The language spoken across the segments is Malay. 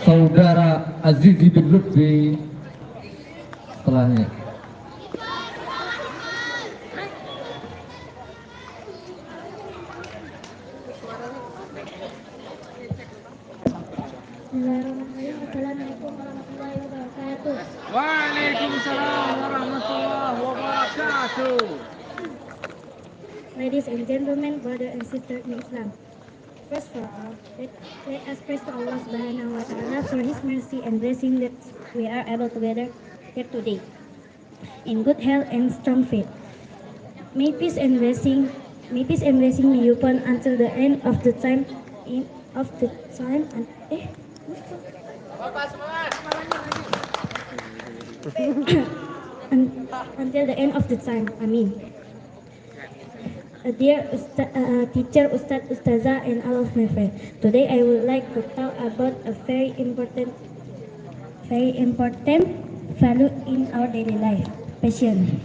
Saudara Azizi bin Lutfi setelahnya. Bismillahirrahmanirrahim. Assalamualaikum warahmatullahi wabarakatuh. Waalaikumsalam warahmatullahi wabarakatuh. Ladies and gentlemen, brother and sister in Islam. First of all, let us praise to Allah Subhanahu wa Ta'ala for His mercy and blessing that we are able to gather here today in good health and strong faith. May peace and blessing be upon until the end of the time until the end of the time. Amin. Dear teacher, Ustad, Ustazah, and all of my friends. Today I would like to talk about a very important value in our daily life. Passion.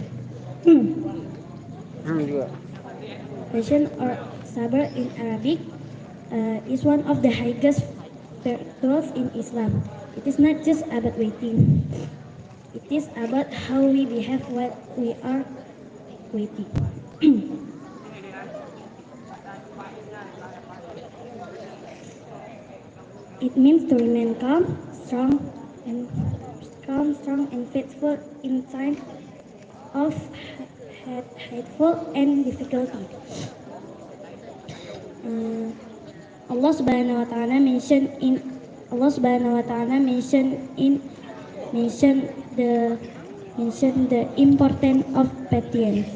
Passion or sabr in Arabic is one of the highest virtues in Islam. It is not just about waiting. It is about how we behave while we are waiting. It means to remain calm, strong, and faithful in time of hateful and difficulty. Allah Subhanahu wa Ta'ala mentioned the importance of patience.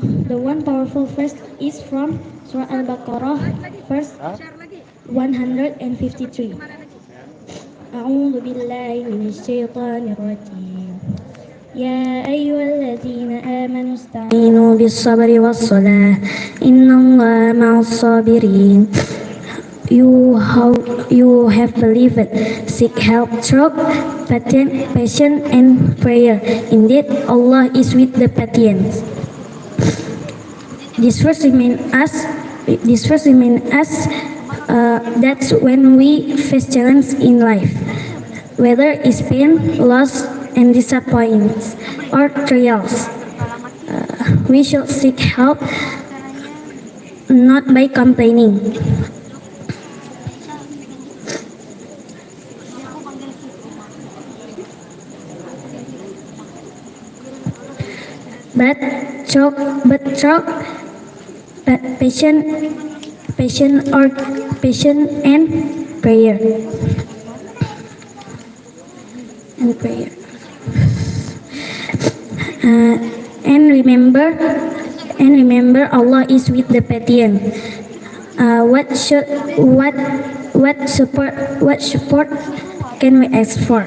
The one powerful verse is from Surah Al-Baqarah, verse 153. A'udzu billahi minasyaitonir rajim. Ya ayyuhalladzina amanu ista'inu bis-sabri was-salah. Innallaha ma'as-sabirin. You have believed, seek help through patience and prayer. Indeed, Allah is with the patient. This verse reminds us that's when we face challenges in life, whether it's pain, loss, and disappointments, or trials. We should seek help, not by complaining. But patience and prayer. And remember Allah is with the patient. What support can we ask for?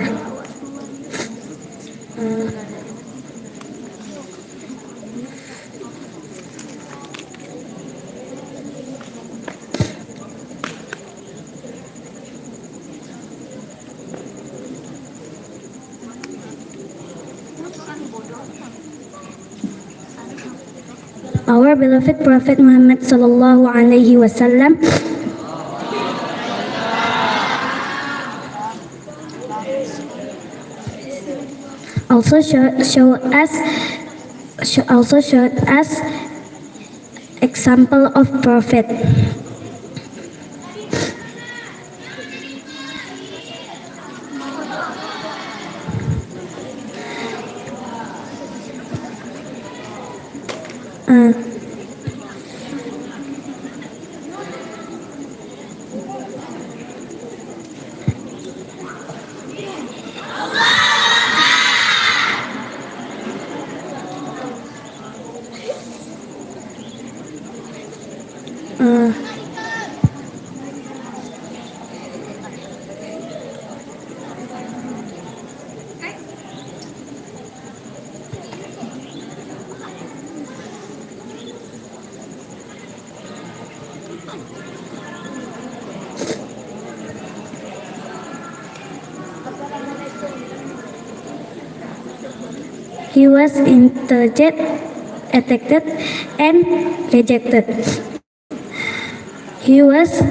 Our beloved Prophet Muhammad sallallahu alaihi wasallam also showed us example of prophet. He was intelligent, attacked, and rejected. He was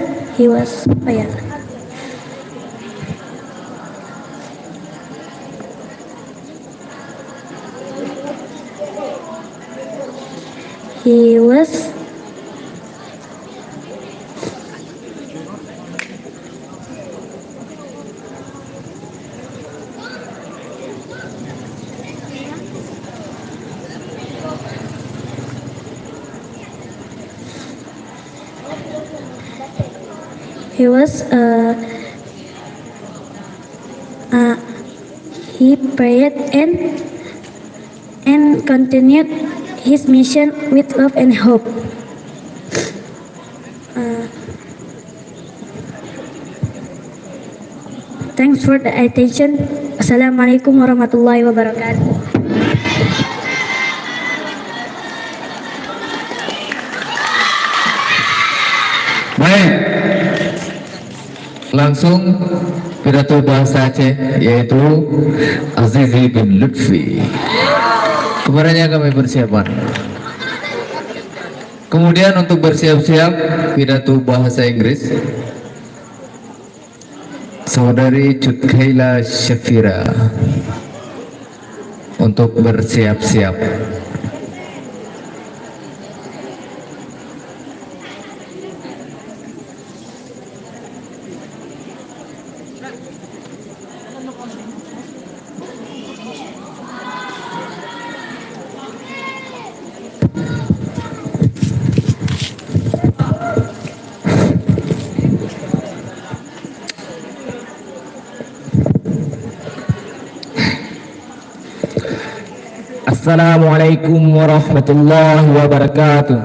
He was he was he prayed and continued his mission with love and hope. Thanks for the attention. Assalamualaikum warahmatullahi wabarakatuh. Baik, langsung pidato bahasa Aceh yaitu Azizi bin Lutfi. Kepadanya kami persiapan. Kemudian untuk bersiap-siap pidato bahasa Inggris, Saudari Cutkaila Syafira untuk bersiap-siap. Assalamualaikum warahmatullahi wabarakatuh.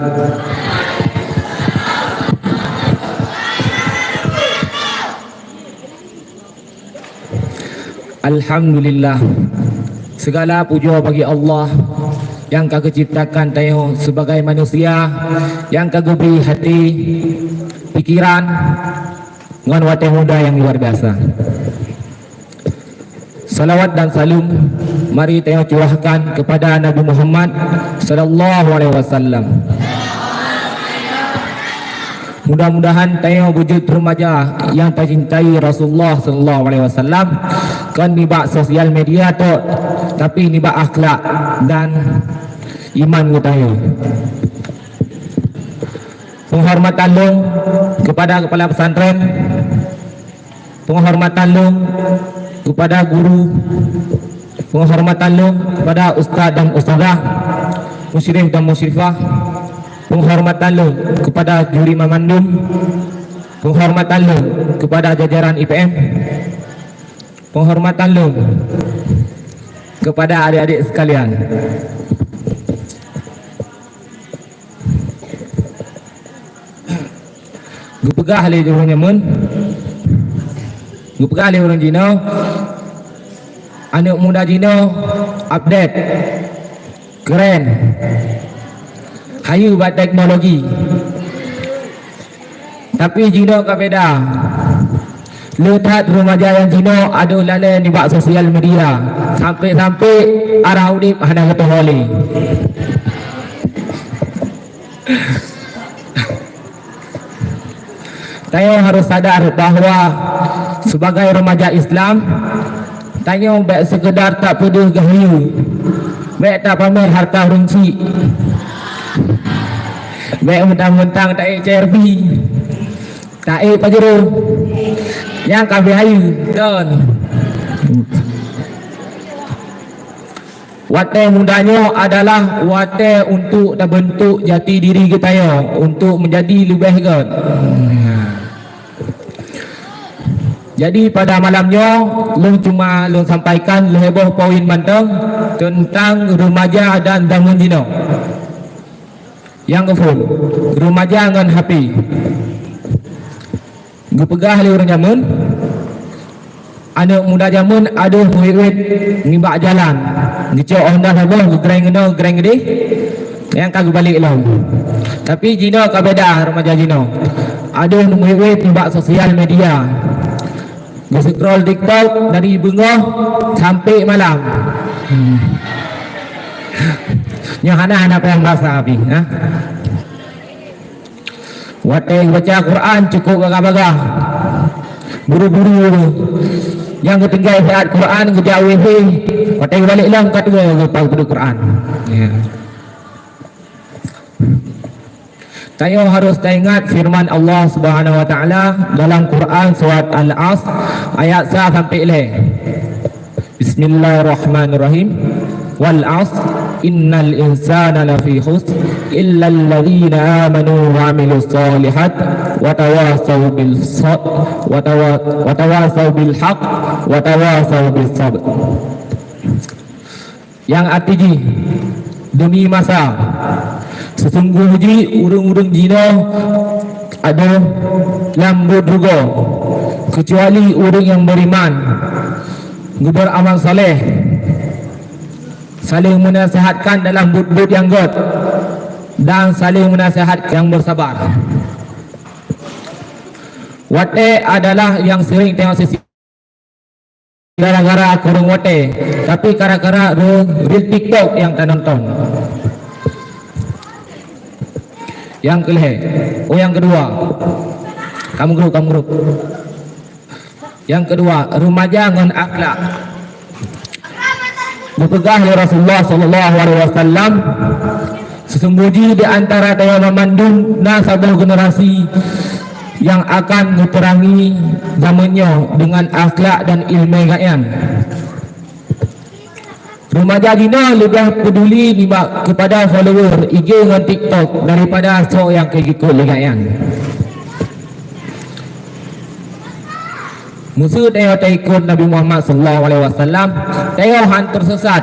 Alhamdulillah, segala puja bagi Allah yang kagak ciptakan tayo sebagai manusia, yang kagak beri hati, pikiran, dengan wateh muda yang luar biasa. Salawat dan salam mari tayo curahkan kepada Nabi Muhammad sallallahu alaihi wasallam. Mudah-mudahan tayo wujud remaja yang tercintai Rasulullah sallallahu alaihi wasallam kan nibak sosial media tu, tapi nibak akhlak dan iman tayo. Penghormatan long kepada kepala pesantren, penghormatan long kepada guru, penghormatan lo kepada ustaz dan ustazah, musyrif dan musyrifah, penghormatan lo kepada juri memandum, penghormatan lo kepada jajaran IPM, penghormatan lo kepada adik-adik sekalian. Gue pegah le orang nyamun, gue pegah le orang Cina. Anak muda Cina update, keren, hayu buat teknologi. Tapi Cina tak beda. Lihat remaja yang Cina ada lalai di bak sosial media, sampai-sampai arah udip hanya kata holi. Tayo harus sadar bahawa sebagai remaja Islam, tayo baik sekedar tak pedih gahayu, baik tak pamer harta runci, baik mentang-mentang tak HRV, tak Pajero, yang kabeh hayu don. Wate mudanya adalah wate untuk bentuk jati diri kita ya, untuk menjadi lebih baik. Jadi pada malamnya lu cuma lu sampaikan lebih poin manteng tentang remaja dan zaman Cina. Yang ke remaja dengan HP. Gue pegah le orang zaman. Anak muda zaman ada duit ngibak jalan. Ngicok Honda sabah gereng gede. Yang kagak balik lah. Tapi Cina ka beda remaja Cina. Ada duit ngibak sosial media. Scroll TikTok dari bengah sampai malam. Yang anak apa yang bahasa api, ha? Wate baca Quran cukup gagah-gagah. Buru-buru. Yang ketinggal ayat Quran kejauh wifi. Wate balik lah kat dua ke Quran. Ya. Tayo harus ingat firman Allah Subhanahu wa taala dalam Quran surat Al-Asr ayat 1 sampai 11. Bismillahirrahmanirrahim. Wal 'asr innal insana lafi khusr illa alladhina amanu wa 'amilus solihat wa tawasaw bil haqq wa tawasaw bis sabr. Yang artinya demi masa sesungguhnya urung-urung jina ada lambut juga kecuali orang yang beriman, beramal saleh, saling menasihatkan dalam but-but yang god, dan saling menasihat yang bersabar. Wate adalah yang sering tengok sisi gara-gara kurung wate, tapi gara-gara real TikTok yang tak nonton. Yang yang kedua, kamu grup. Yang kedua, remaja dengan akhlak. Berpegang oleh Rasulullah sallallahu alaihi wasallam, sesungguhnya di antara daya memandung nasabah generasi yang akan diperangi zamannya dengan akhlak dan ilmu gaian. Remaja Dina lebih peduli kepada follower IG dan TikTok daripada yang ikut gaian. Musuh dia ikut Nabi Muhammad sallallahu alaihi wasallam, dia hantar sesat.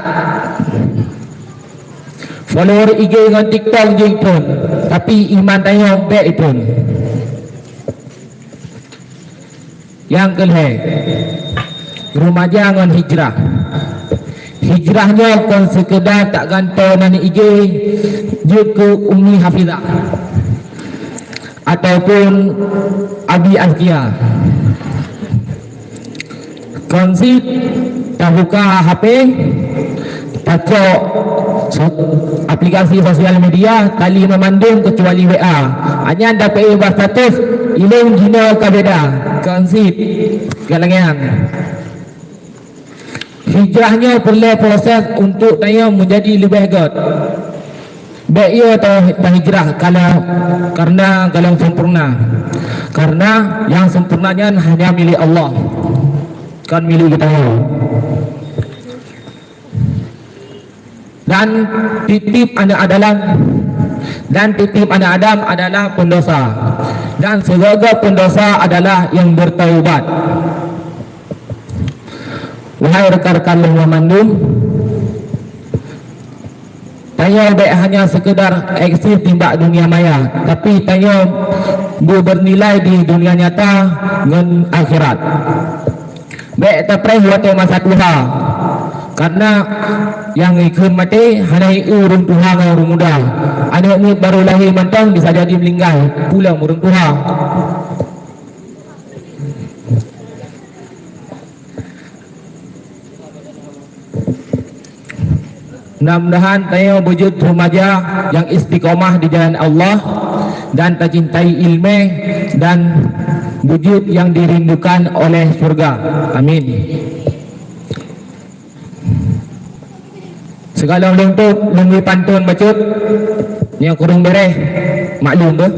Follower IG dan TikTok je pun, tapi iman dia baik pun. Yang kedua, remaja dengan hijrah. Hijrahnya bukan sekedar tak gantung nani IG dia ke Umi Hafizah ataupun Abi Azkia. Konsep tak buka HP, tak cok aplikasi sosial media, kali memandung kecuali WA. Hanya dapat ubah status ilmu jina kabeda. Konsep kalangan. Hijrahnya perlu proses untuk dia menjadi lebih god. Baik ia atau tak hijrah karena sempurna. Karena yang sempurnanya hanya milik Allah, kan milik kita. Dan titip anak Adam adalah pendosa, dan segala pendosa adalah yang bertaubat. Wahai rekan-rekan yang memandung, tanya baik hanya sekedar eksis timbak dunia maya, tapi tanya bernilai di dunia nyata dan akhirat. Baik terperih waktu masa tua, karena yang ikut mati hanya urung Tuhan yang urung muda. Anak ni baru lahir mantang bisa jadi meninggal pulang urung Tuhan. Mudah-mudahan saya wujud remaja yang istiqomah di jalan Allah dan tercintai ilmu dan wujud yang dirindukan oleh surga. Amin. Segala lentuk lengi pantun bacut yang kurang bereh maklum ber.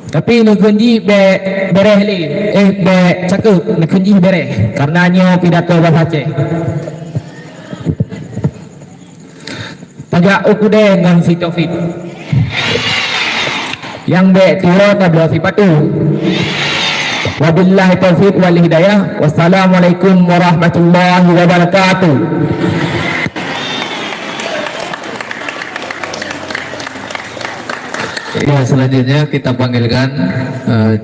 Tapi nak kunci bereh li, cakap nak kunci bereh, karenanya pidato bahasa Aceh. Tajak ukude dengan si Taufik. Yang tua tabla si patu. Wabillahi taufiq wal hidayah. Wassalamualaikum warahmatullahi wabarakatuh. Ya, selanjutnya kita panggilkan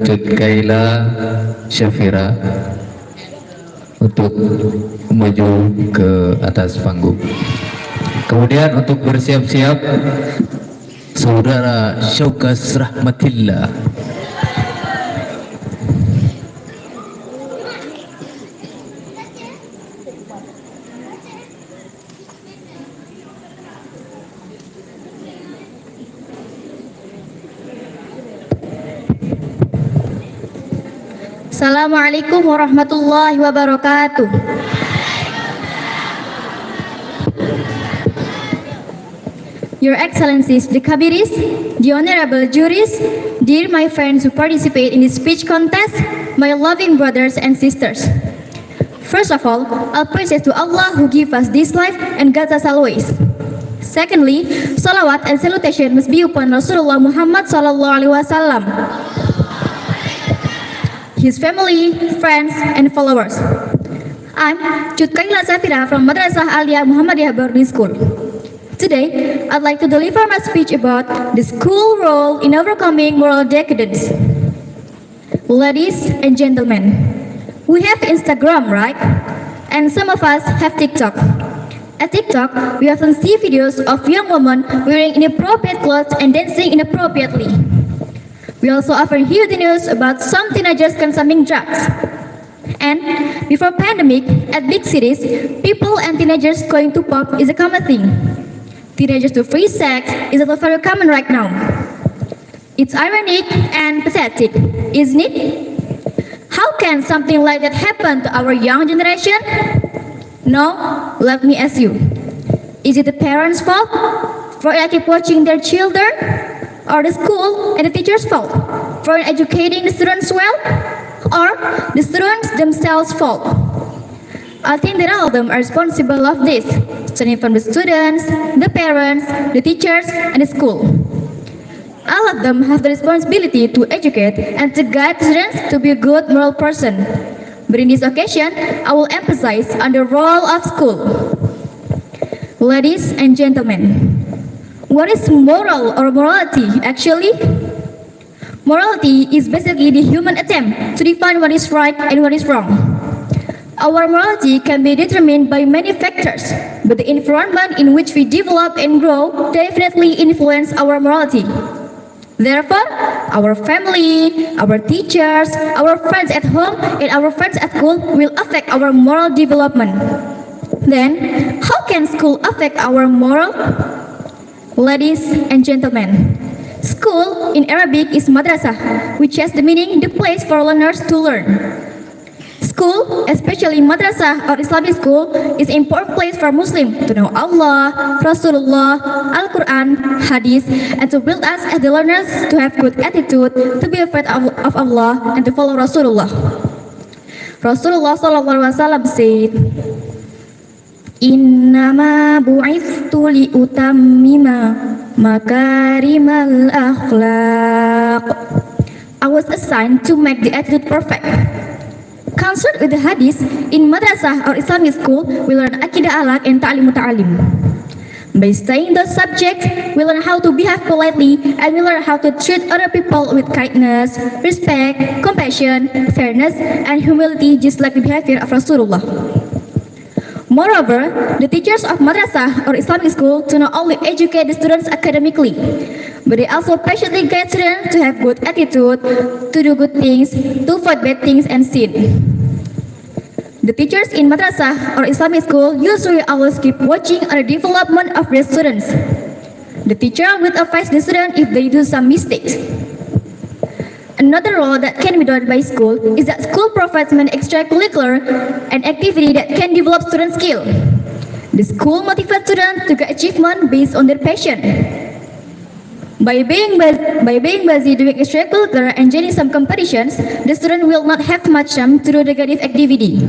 Cud Kaila Syafira untuk maju ke atas panggung. Kemudian untuk bersiap-siap Saudara Syaukas Rahmatillah. Assalamualaikum warahmatullahi wabarakatuh. Your Excellencies, the Kabiris, the honorable juries, dear my friends who participate in this speech contest, my loving brothers and sisters. First of all, all praises to Allah who give us this life and guides us always. Secondly, salawat and salutation must be upon Rasulullah Muhammad sallallahu alaihi wasallam, his family, friends, and followers. I'm Chutkaila Safira from Madrasah Aliyah Muhammadiyah Boarding School. Today, I'd like to deliver my speech about the school role in overcoming moral decadence. Ladies and gentlemen, we have Instagram, right? And some of us have TikTok. At TikTok, we often see videos of young women wearing inappropriate clothes and dancing inappropriately. We also often hear the news about some teenagers consuming drugs. And before pandemic, at big cities, people and teenagers going to pub is a common thing. Teenagers do free sex is also very common right now. It's ironic and pathetic, isn't it? How can something like that happen to our young generation? No, let me ask you. Is it the parents' fault for not keep watching their children? Or the school and the teachers' fault for not educating the students well? Or the students themselves' fault? I think that all of them are responsible of this, starting from the students, the parents, the teachers, and the school. All of them have the responsibility to educate and to guide students to be a good moral person. But in this occasion, I will emphasize on the role of school. Ladies and gentlemen, what is moral or morality actually? Morality is basically the human attempt to define what is right and what is wrong. Our morality can be determined by many factors, but the environment in which we develop and grow definitely influence our morality. Therefore, our family, our teachers, our friends at home, and our friends at school will affect our moral development. Then, how can school affect our moral? Ladies and gentlemen, school in Arabic is madrasah, which has the meaning the place for learners to learn. School, especially madrasah or Islamic school, is an important place for Muslims to know Allah, Rasulullah, Al-Quran, Hadith, and to build us as the learners to have good attitude, to be afraid of Allah, and to follow Rasulullah. Rasulullah sallallahu alaihi wasallam said, "Innama bu'ithtu liutammima makarimal akhlaq." I was assigned to make the attitude perfect. Concerned with the hadith, in madrasah or Islamic school, we learn akidah alaq and ta'lim muta'alim. By studying those subjects, we learn how to behave politely and we learn how to treat other people with kindness, respect, compassion, fairness, and humility, just like the behavior of Rasulullah. Moreover, the teachers of madrasah or Islamic school do not only educate the students academically, but they also patiently guide students to have good attitude, to do good things, to avoid bad things and sin. The teachers in madrasah or Islamic school usually always keep watching on the development of their students. The teacher will advise the student if they do some mistakes. Another role that can be done by school is that school provides many extracurricular and activity that can develop student skill. The school motivates students to get achievement based on their passion. By being busy doing extracurricular and joining some competitions, the student will not have much time to do negative activity.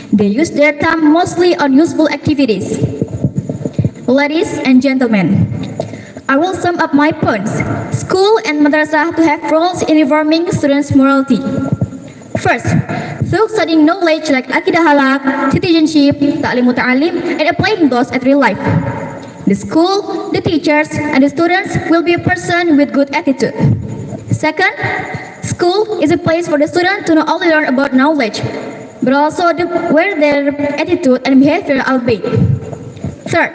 They use their time mostly on useful activities. Ladies and gentlemen, I will sum up my points. School and madrasah to have roles in reforming students' morality. First, through studying knowledge like akidah halak, citizenship, ta'lim muta'alim, and applying those at real life. The school, the teachers, and the students will be a person with good attitude. Second, school is a place for the student to not only learn about knowledge, but also where their attitude and behavior are based. Third,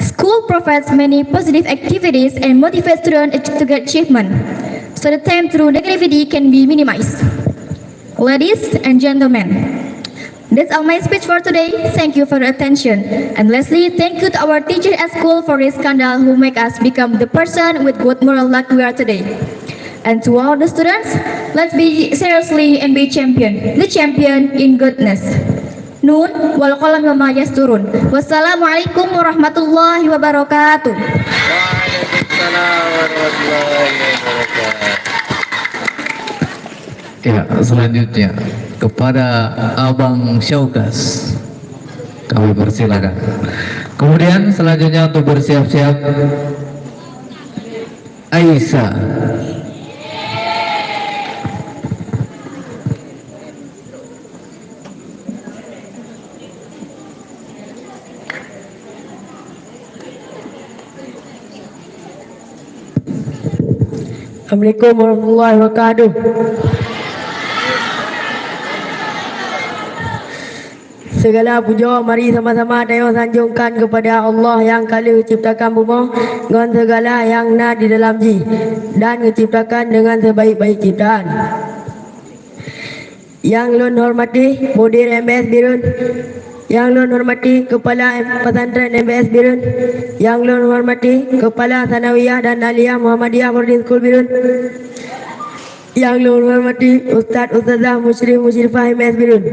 school provides many positive activities and motivates students to get achievement, so the time through negativity can be minimized. Ladies and gentlemen, that's all my speech for today. Thank you for your attention. And lastly, thank you to our teachers at school for this scandal who make us become the person with good moral like we are today. And to all the students, let's be seriously and be champion. The champion in goodness. Nun wal qalam wa ma yasturun. Wassalamualaikum warahmatullahi wabarakatuh. Ya, selanjutnya kepada Abang Syaukas kami persilakan. Kemudian selanjutnya untuk bersiap-siap Aisyah. Assalamualaikum warahmatullahi wabarakatuh. Segala puja mari sama-sama tayo sanjungkan kepada Allah yang kala ciptakan bumi dengan segala yang ada di dalam ji dan menciptakan dengan sebaik-baik ciptaan. Yang lun hormati Mudir MBS Birun, yang lun hormati Kepala Pesantren MBS Birun, yang lun hormati Kepala Sanawiyah dan Aliyah Muhammadiyah Boarding School Birun, yang lun hormati Ustaz Ustazah Musyrif Musyrifah MBS Birun,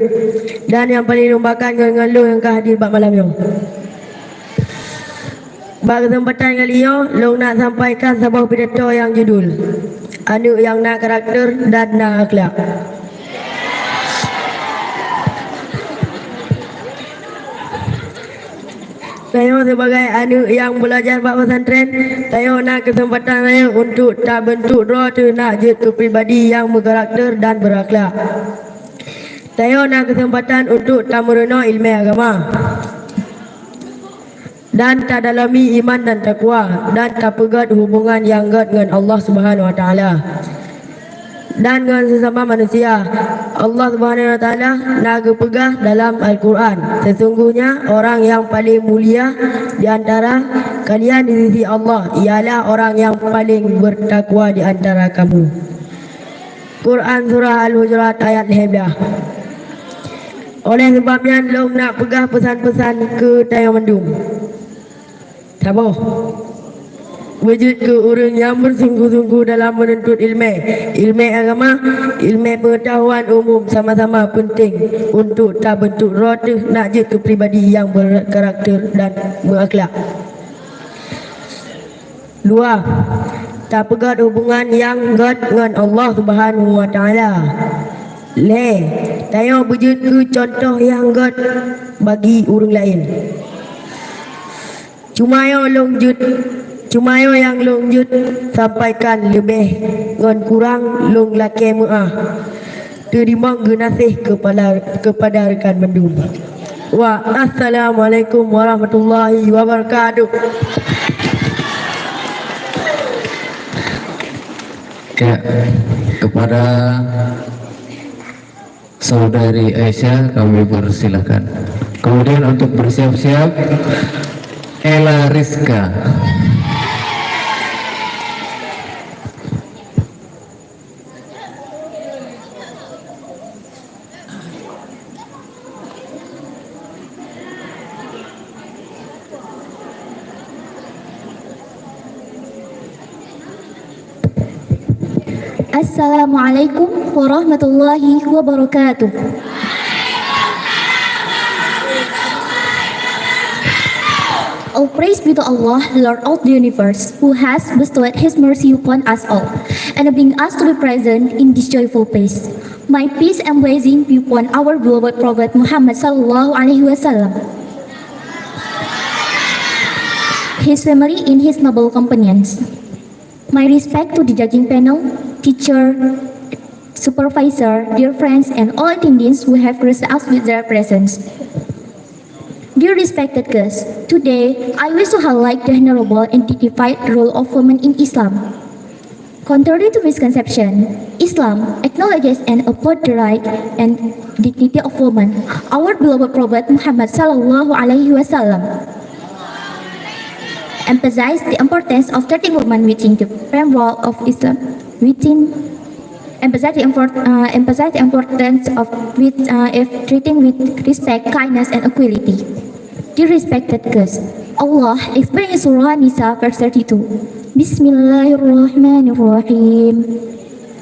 dan yang paling lumbakan dengan lu yang hadir pada malam ini. Pada kesempatan kali ini, lu nak sampaikan sebuah pidato yang judul Anak yang nak karakter dan nak akhlak. Saya sebagai anak yang belajar pada pesantren, saya nak kesempatan saya untuk tak bentuk roh tu nak je kepribadi yang berkarakter dan berakhlak. Saya nak kesempatan untuk tak merena ilmu agama dan tak dalami iman dan takwa dan tak pegat hubungan yang erat dengan Allah Subhanahu Wa Taala dan dengan sesama manusia. Allah Subhanahu Wa Taala nak pegah dalam Al-Quran, sesungguhnya orang yang paling mulia di antara kalian di sisi Allah ialah orang yang paling bertakwa di antara kamu. Quran surah Al-Hujurat ayat 11. Oleh sebabnya long nak pegah pesan-pesan ke tayo mendung. Sabar. Wujud ke orang yang bersungguh-sungguh dalam menuntut ilmu agama, ilmu pengetahuan umum sama-sama penting untuk tak bentuk roh tu nak je kepribadi yang berkarakter dan berakhlak. 2. Tak pegat hubungan yang erat dengan Allah Subhanahu Wa Taala. Tayo wujud ke contoh yang erat bagi orang lain. Cuma yo yang long jut sampaikan lebih ngon kurang long laki muah. Terima genasih kepada rekan mendung. Assalamualaikum warahmatullahi wabarakatuh. Ya, kepada saudari Aisyah kami persilakan. Kemudian untuk bersiap-siap Ella Rizka. Assalamualaikum warahmatullahi wabarakatuh. All praise be to Allah, Lord of the universe, who has bestowed His mercy upon us all, enabling us to be present in this joyful place. My peace and blessing be upon our beloved Prophet Muhammad sallallahu alaihi wasallam, his family and his noble companions. My respect to the judging panel, teacher, supervisor, dear friends, and all attendants who have graced us with their presence. Dear respected guests, today I wish to highlight the honorable and dignified role of women in Islam. Contrary to misconception, Islam acknowledges and upholds the right and dignity of women. Our beloved Prophet Muhammad sallallahu alaihi wasallam emphasized the importance of treating women within the framework of Islam. Emphasize the importance of treating with respect, kindness, and equality. Dear respected guests, Allah explains in Surah Nisa verse 32. Bismillahirrahmanirrahim.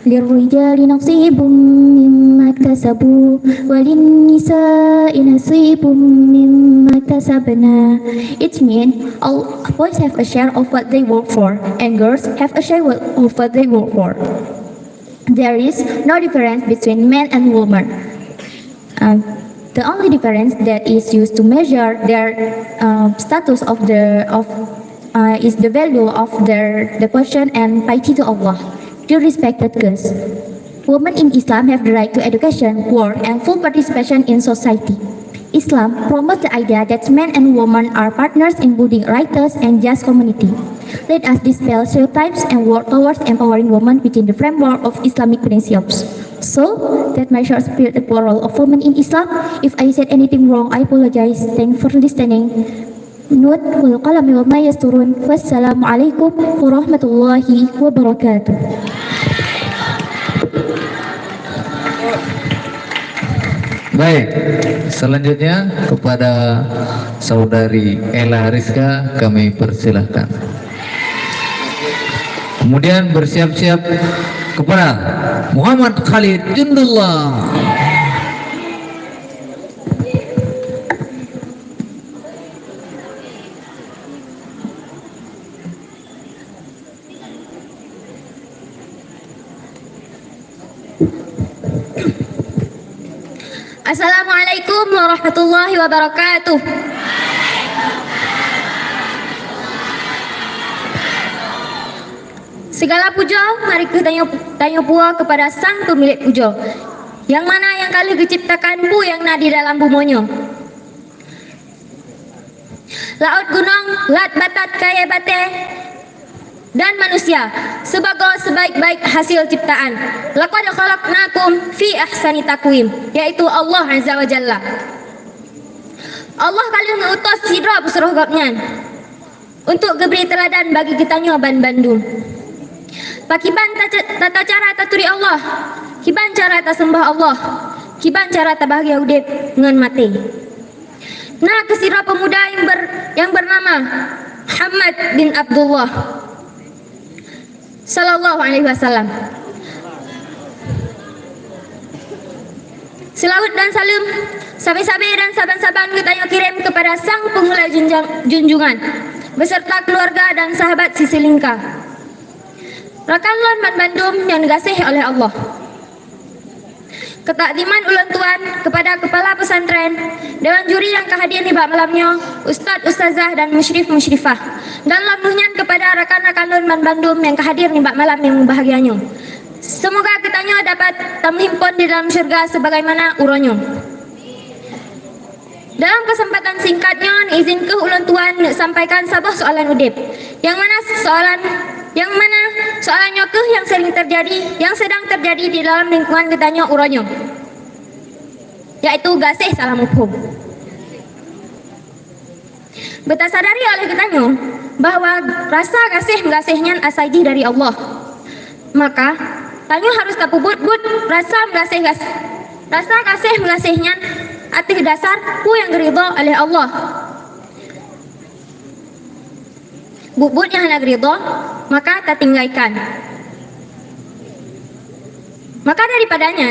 للرجال نصيب مما اكتسبوا وللنساء نصيب مما اكتسبنا. It means all boys have a share of what they work for and girls have a share of what they work for. There is no difference between men and women. The only difference that is used to measure their status is the value of their devotion and piety to Allah. Dear respected guests, women in Islam have the right to education, work, and full participation in society. Islam promotes the idea that men and women are partners in building a righteous and just community. Let us dispel stereotypes and work towards empowering women within the framework of Islamic principles. So, that my short spirit the role of women in Islam. If I said anything wrong, I apologize. Thanks for listening. Nut wal qalami wa ma yasturun. Wassalamualaikum warahmatullahi wabarakatuh. Baik, selanjutnya kepada saudari Ella Rizka kami persilahkan. Kemudian bersiap-siap kepada Muhammad Khalid Jundullah. Assalamualaikum warahmatullahi wabarakatuh. Segala puja mari kita tanya pua kepada sang pemilik puja, yang mana yang kali diciptakan bu yang nadi dalam bumonyo. Laut gunung, lat batat kaya bate, dan manusia sebagai sebaik-baik hasil ciptaan. Laqad khalaqnakum fi ahsani taqwim, yaitu Allah Azza wa Jalla. Allah kali mengutus sidra pesuruh gapnya untuk geberi teladan bagi kita nyoban Bandung. Pakiban tata cara taturi Allah, kiban cara ta sembah Allah, kiban cara ta bahagia udip ngan mati. Nah, kesira pemuda yang bernama Muhammad bin Abdullah Sallallahu alaihi wasallam. Selawat dan salam, sabi-sabi dan saban-saban kita kirim kepada sang penghula junjungan beserta keluarga dan sahabat sisi lingkar. Rakan Lon Bandung yang dikasihi oleh Allah. Ketakdiman ulang tuan kepada kepala pesantren, dewan juri yang kehadiran di bab malamnya, ustaz, ustazah dan musyrif-musyrifah, dan lamnuhnya kepada rakan-rakan Lon Bandung yang kehadir di bab malam yang bahagianya. Semoga kitanya dapat terhimpun di dalam syurga sebagaimana uronyo. Dalam kesempatan singkatnya, izin ke ulang tuan sampaikan sebuah soalan udip. Yang mana soalannya ke yang sering terjadi, yang sedang terjadi di dalam lingkungan kitanya uronyo, yaitu gasih salam hukum. Beta sadari oleh kitanya bahwa rasa gasihnya asaji dari Allah. Maka tanya harus tapubut-but rasa kasih mengasihnya atih dasar ku yang ridho oleh Allah. Bubut yang hendak ridho maka tak tinggalkan. Maka daripadanya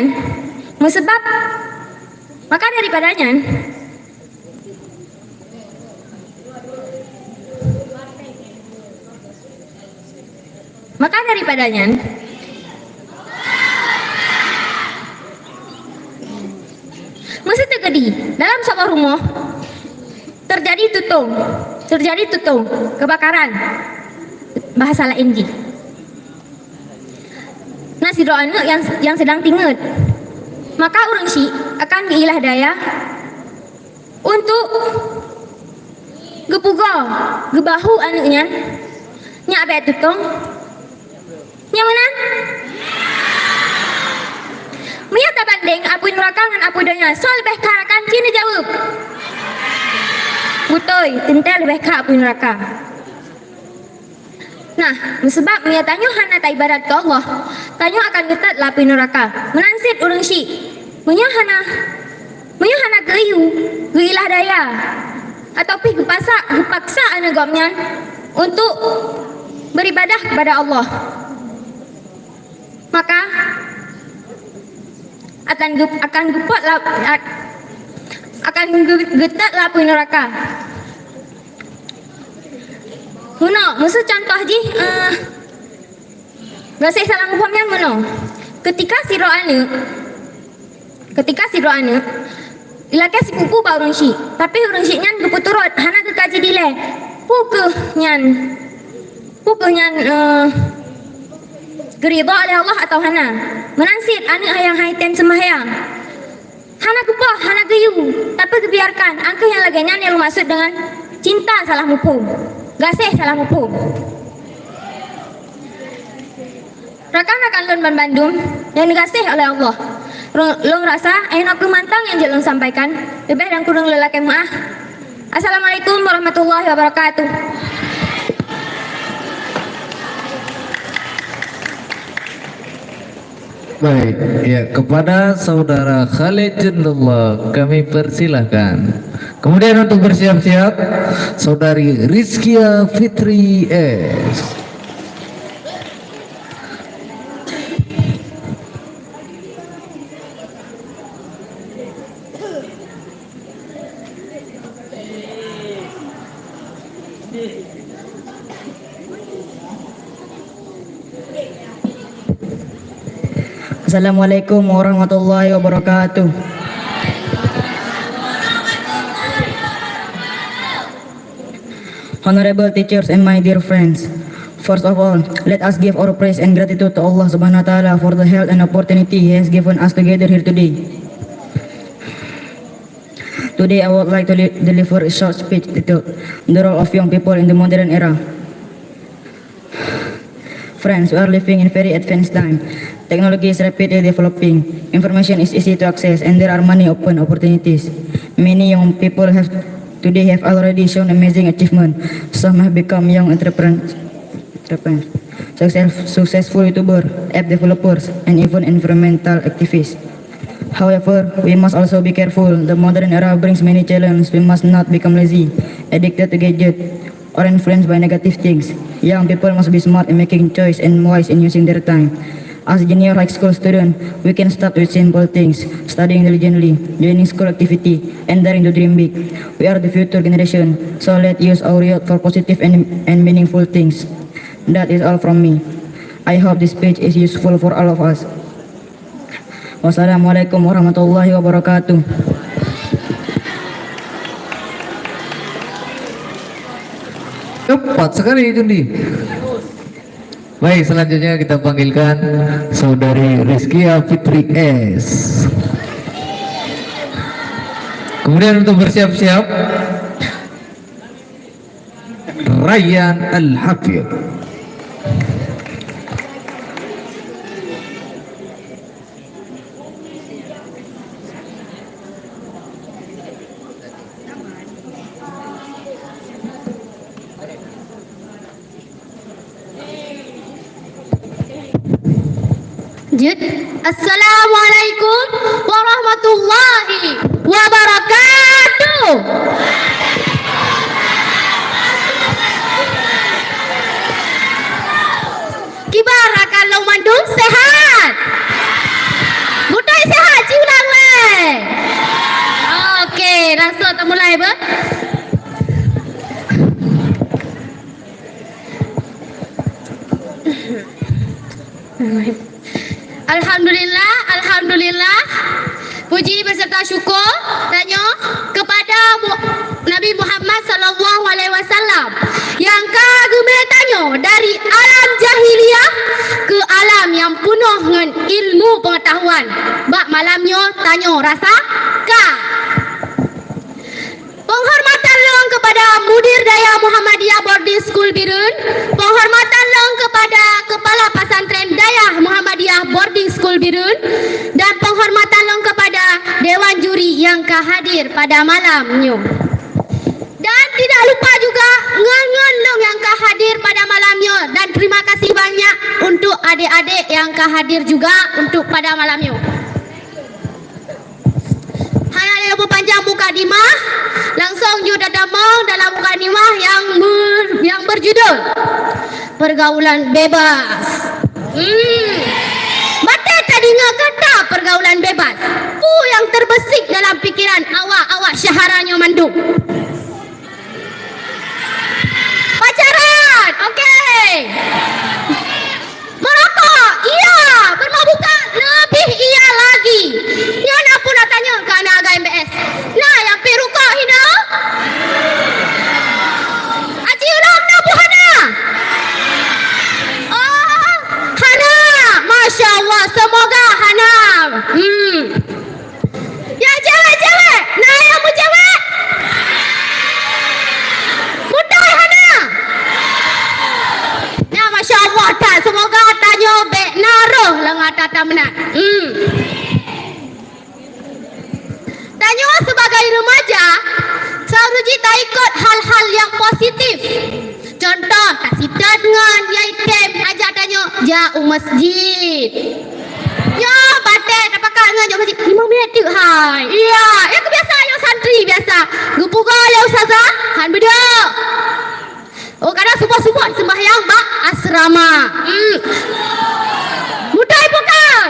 mesti terjadi dalam sebuah rumah terjadi tutung kebakaran bahasa lain ji. Nah si doa yang sedang tinggal, maka orang si akan diilah daya untuk gebahu anaknya nya abet tutung nya mana Mia tak banding apuin neraka ngan apu donya. So lebih karakan cina jawab. Butoy, tintel lebih ka apuin neraka. Nah, sebab Mia tanya hana ta ibadat ke Allah, tanya akan getat lapuin neraka. Menansit urang si. Mia hana geilah daya. Atau pi gepaksa anak gomnya untuk beribadah kepada Allah. maka akan getatlah api neraka. Muno, musuh contoh ji, gasih salah ngupamnya muno. Ketika si roane, ilaknya si pupu ba urang si, tapi urang si nyan keputurut, hana ke kaji dile, pukuh nyan, geridha oleh Allah atau hana, menansit ane hayang haiten sembahyang. Hana kupah, hana geyung, tapi kebiarkan, angka yang lagi nyan yang maksud dengan cinta salah mupu, gasih salah mupu. Rakan-rakan lun ban Bandung yang digasih oleh Allah. Long rasa enak mantang yang jelung sampaikan. Lebih dan kurang lelaki maaf. Assalamualaikum warahmatullahi wabarakatuh. Baik, ya kepada saudara Khalid Jundullah kami persilahkan. Kemudian untuk bersiap-siap saudari Rizkia Fitri S. Assalamualaikum warahmatullahi wabarakatuh. Honorable teachers and my dear friends, first of all, let us give our praise and gratitude to Allah Subhanahu wa Ta'ala for the health and opportunity He has given us to gather here today. Today I would like to deliver a short speech titled The Role of Young People in the Modern Era. Friends, we are living in very advanced time. Technology is rapidly developing, information is easy to access, and there are many open opportunities. Many young people today have already shown amazing achievement. Some have become young entrepreneurs, successful YouTubers, app developers, and even environmental activists. However, we must also be careful. The modern era brings many challenges. We must not become lazy, addicted to gadgets, or influenced by negative things. Young people must be smart in making choice and wise in using their time. As junior high school student, we can start with simple things, studying diligently, joining school activity, and daring to dream big. We are the future generation, so let's use our youth for positive and meaningful things. That is all from me. I hope this page is useful for all of us. Wassalamualaikum warahmatullahi wabarakatuh. Cepat sekali Jundi. Baik, selanjutnya kita panggilkan saudari Rizkia Fitri S. Kemudian untuk bersiap-siap Rayyan Al-Hafidh. Assalamualaikum warahmatullahi wabarakatuh. Gimana kalau Mandung sehat? Budai sehat ciulang le. Okey, langsung kita mulai ber. Alhamdulillah, puji beserta syukur tanya kepada Nabi Muhammad sallallahu alaihi wasallam yang kagum tanya dari alam jahiliyah ke alam yang penuh dengan ilmu pengetahuan. Bak malamnya tanya rasa ka. Penghormatan long kepada Mudir Daya Muhammadiyah Boarding School Birun, penghormatan long kepada Kepala Pesantren Daya Muhammadiyah Boarding School Birun, dan penghormatan long kepada Dewan Juri yang hadir pada malamnya. Dan tidak lupa juga ngen long yang hadir pada malamnya, dan terima kasih banyak untuk adik-adik yang hadir juga untuk pada malamnya. Hanya panjang mukadimah, langsung juga datang dalam mukadimah yang berjudul Pergaulan Bebas. dengar kata pergaulan bebas? Pu yang terbesik dalam fikiran awak Syaharanya Mandung. Pacaran, okey. Merokok, iya. Bermabukan, lebih iya lagi. Yang nak pun nak tanya ke anak agak MBS. Nah, yang pergi rukuk hina? Haji ulang nak bu Hana? Oh, Hana. Masya Allah, semoga Hana. Yang cewek-cewek, nah yang bu cewek. Mutai Hana. Ya Masya Allah tak, semoga tanya bek naruh lengat tata menat. Tanya sebagai remaja, seharusnya tak ikut hal-hal yang positif. Contoh, tak sita dengan item, ajak tanya, jauh masjid. Ya, batik tak pakai dengan jauh masjid. 5 minit tu, hai. Ya, yang kebiasaan yang santri biasa. Gupuga ya Ustazah, han beda. Oh, kadang subuh-subuh sembahyang bak asrama. Mudah bukan?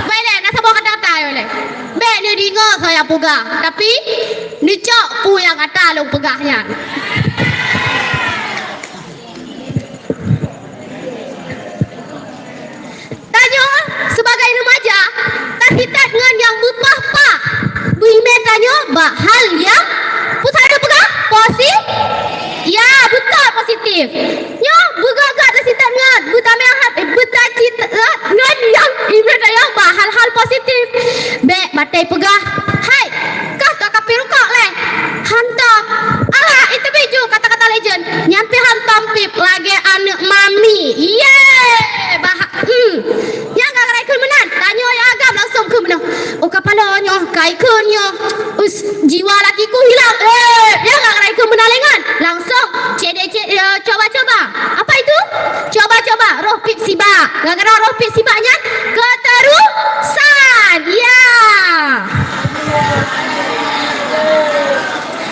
Baiklah, nak sabar kata-kata boleh. Baik ni dengar saya pegah, tapi ni cok pu yang kata lu pegahnya. Tanya sebagai remaja, tak hitat dengan yang berpah-pah. Berimen tanya bahal yang pusat ada pegah positif. Ya, betul positif. Ya, bergagak dah sitat dengan bertamiahat, bertacita dengan yang imen tanya hal-hal positif. Bek batai pegah. Hai, kah tak kapi rukak leh. Hantam. Alah, itu biju kata-kata legend. Nyampe hantam pip lagi anak mami. Yeay. Yang gak kerai kun menan. Tanya yang agam langsung ke menang. Oh, kepalanya, kai kunnya. Jiwa lakiku hilang. Yang gak kerai kun menan lengan. Langsung coba-coba. Apa itu? Coba-coba roh pip siba. Gara-gara roh pip sibanya keterusan. Ya.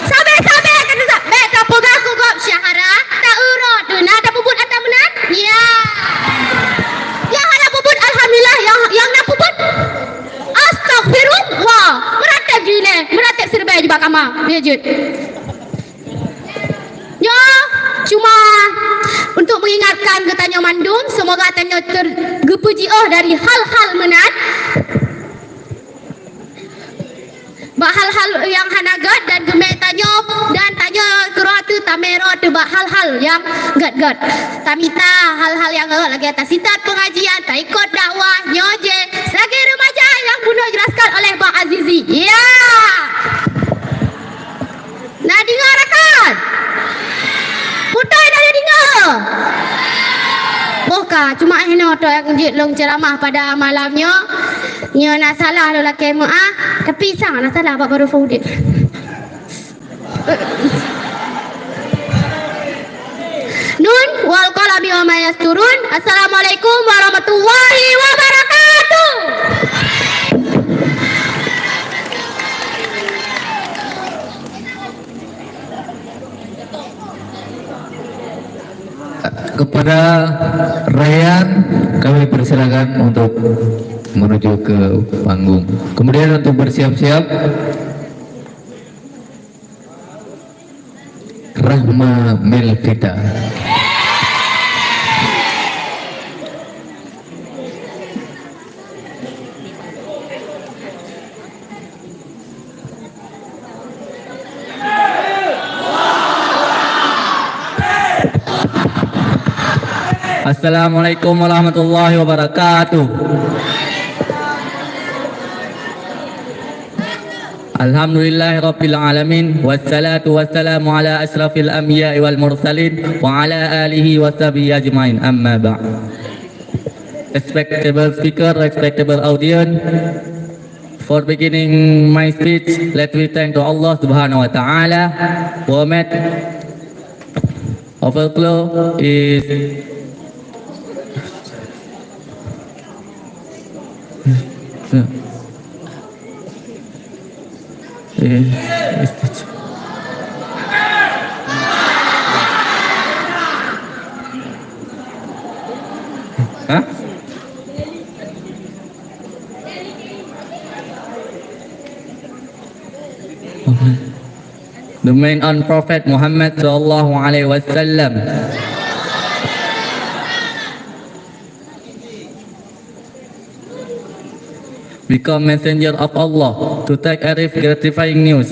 Sabar kata sabar. Tak pegah kugop Syahara. Tak urut. Nak tak puput atau menang? Ya. Yang nak puput alhamdulillah. Yang nak puput astagfirullah. Meratap je. Meratap serbai di bawah kamar. Ya jut. Ya, cuma untuk mengingatkan ke Tanjung Mandung, semoga Tanjung tergepujiah dari hal-hal menat. Hal-hal yang hanagat dan gemek Tanjung dan Tanjung keratu tamero tu hal-hal yang gad-gad. Tamita hal-hal yang gad lagi atas sitat pengajian, tak ikut dakwah, nyoje. Selagi remaja yang bunuh jelaskan oleh Bang Azizi. Ya. Nak dengar rakan? Putai dah dengar. Boka cuma hena tu yang jit long ceramah pada malamnya. Nya nak salah lo laki tapi sang nak salah apa baru faudit. Nun wal qalami wa ma yasturun. Assalamualaikum warahmatullahi wabarakatuh. Kepada Ryan kami persilakan untuk menuju ke panggung. Kemudian untuk bersiap-siap Rahma Melvita. Assalamualaikum warahmatullahi wabarakatuh. Alhamdulillahi rabbil alamin. Wassalatu wassalamu ala ashrafil anbiya'i wal mursalin wa ala alihi wa sahbihi ajma'in. Amma ba'd. Respectable speaker, respectable audience, for beginning my speech, let me thank to Allah subhanahu wa ta'ala who made overflow is The man on Prophet Muhammad sallallahu alaihi wasallam. Become messenger of Allah to take Arif gratifying news.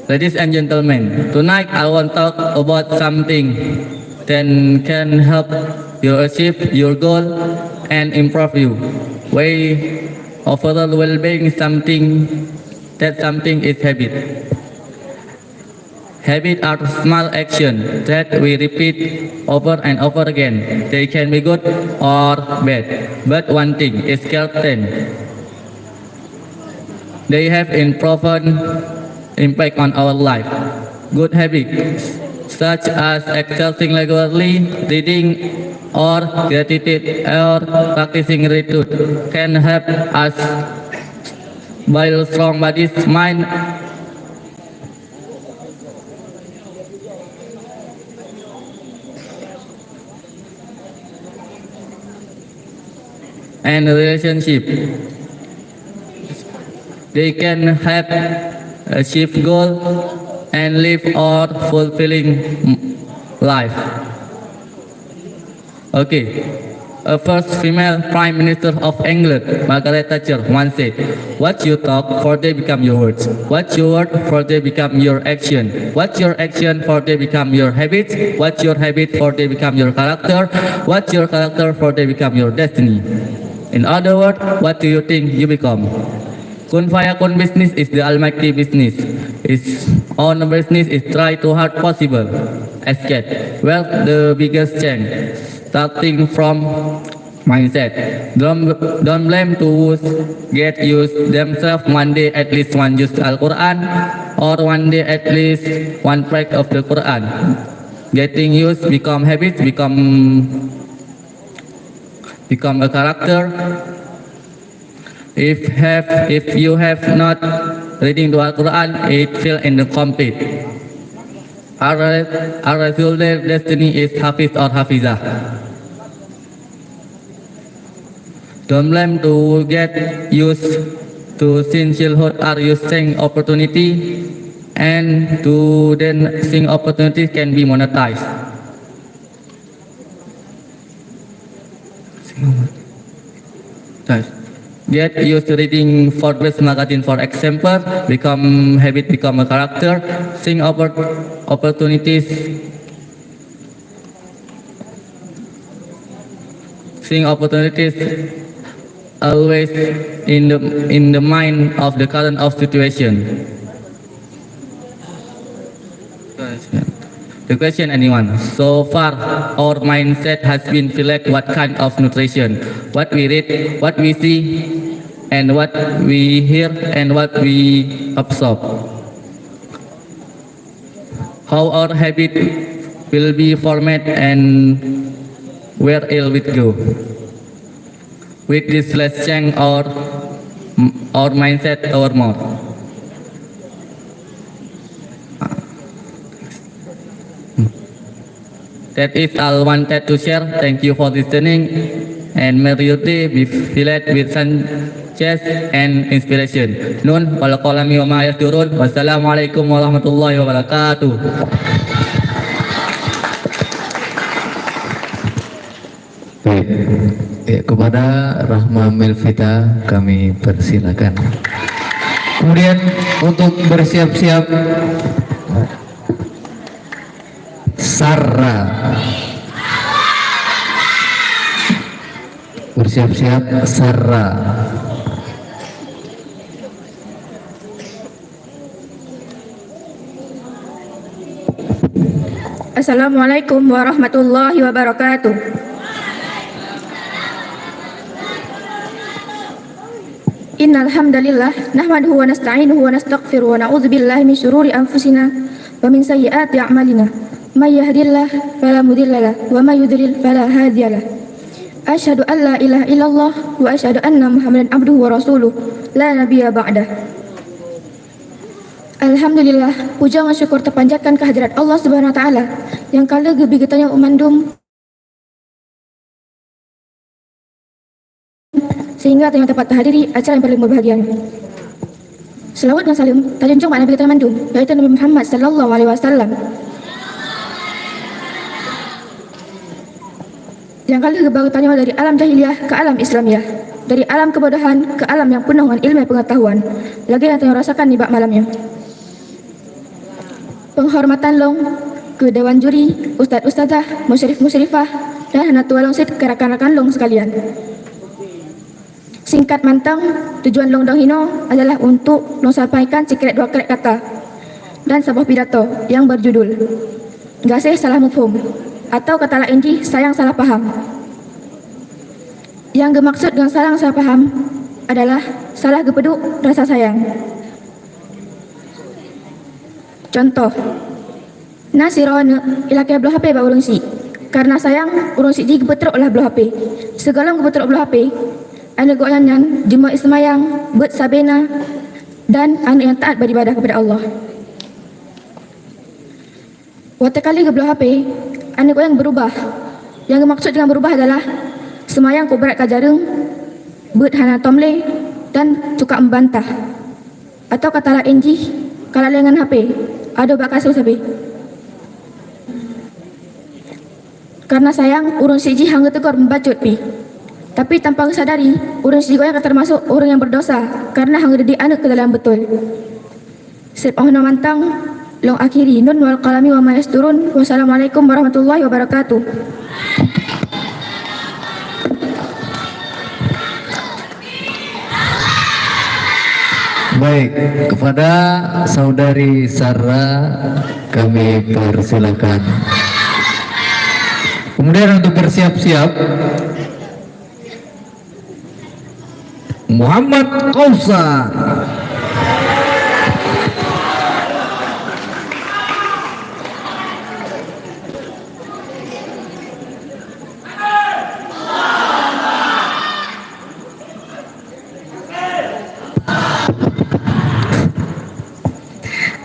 Ladies and gentlemen, tonight I want to talk about something that can help you achieve your goal and improve you. Way overall well-being is something is habit. Habits are small actions that we repeat over and over again. They can be good or bad, but one thing is certain. They have profound impact on our life. Good habits such as exercising regularly, reading or gratitude or practicing gratitude can help us build strong bodies, mind, and relationship. They can help achieve goal and live a fulfilling life. Okay. A first female Prime Minister of England, Margaret Thatcher, once said, "What you talk, for they become your words. What you word, for they become your action. What your action, for they become your habits. What your habit, for they become your character. What your character, for they become your destiny." In other words, what do you think you become? Kun Fayakun business is the almighty business. Its own business is try to hard possible. Escape. Well, the biggest change, starting from mindset. Don't blame those get used themselves one day at least one use Al-Quran or one day at least one practice of the Quran. Getting used become habits, become a character. If you have not reading the Al-Quran, it feel incomplete. Our result destiny is Hafiz or Hafizah. Don't blame to get used to sin childhood or using opportunity, and to then sing opportunity can be monetized. Get used to reading Forbes magazine, for example, become habit, become a character, sing opportunities, always in the mind of the current of situation. The question, anyone? So far, our mindset has been select what kind of nutrition, what we read, what we see, and what we hear, and what we absorb. How our habit will be formed and where it will go. With this, let's change our mindset or more. That is all I wanted to share. Thank you for listening, and may your day be filled with success and inspiration. Nun wal qalami wa ma yasturun. Wassalamualaikum warahmatullahi wabarakatuh. Baik, ya, kepada Rahma Melvita kami persilakan. Kemudian untuk bersiap-siap Sarra, bersiap-siap Sarra. Assalamualaikum warahmatullahi wabarakatuh. Innal hamdalillah nahmaduhu wa nasta'inuhu wa nastaghfiruhu wa na'udzu billahi min shururi anfusina wa min sayyiati a'malina. May yahdihillahu fala mudilla lahu wa may yudlil fala hadiya lahu. Asyhadu an la ilaha illallah wa asyhadu anna Muhammadan abduhu wa rasuluh la nabiyya ba'dah. Alhamdulillah, puja dan syukur terpanjatkan kehadirat Allah Subhanahu Wa Taala yang kala gebi getanya umandum sehingga yang dapat terhadiri acara yang paling berbahagia. Selawat dan salam terjunjung pada Nabi kita mandum, yaitu Nabi Muhammad sallallahu alaihi wasallam. Yang kali gebaru tanya dari alam jahiliyah ke alam Islamiyah, dari alam kebodohan ke alam yang penuh dengan ilmu pengetahuan. Lagi yang tanya rasakan di bak malamnya. Penghormatan long ke Dewan Juri, Ustaz-Ustazah, Musyrif-Musyrifah dan anak tua long sit ke rakan-rakan long sekalian. Singkat mantang, tujuan long dong hino adalah untuk long sampaikan sikret dua kret kata dan sebuah pidato yang berjudul Gasih Salah Mufhum atau kata lain ji sayang salah paham. Yang bermaksud dengan salah paham adalah salah gepeduk rasa sayang. Contoh, nasi rawana ilakai belah HP bak ulung si. Karena sayang, ulung si di gepetruk lah belah HP. Segala gepetruk belah HP, anak goyangan, jemaah ismayang, bet sabena, dan anak yang taat beribadah kepada Allah. Waktu kali ke belah HP, anak goyang berubah. Yang bermaksud dengan berubah adalah semayang ku berat kajareng, bet hana tomle, dan suka membantah. Atau kata lain ji, kalau dengan HP, ada bakal sabi. Karena sayang, urun siji hangga tegur membacut pi. Tapi tanpa sadari, urun siji goyang termasuk orang yang berdosa karena hangga didik anak ke dalam betul. Sep ahono mantang, long akhiri nun wal qalami wa ma yasturun. Wassalamualaikum warahmatullahi wabarakatuh. Baik, kepada saudari Sarah kami persilakan. Kemudian untuk bersiap-siap Muhammad Kausar.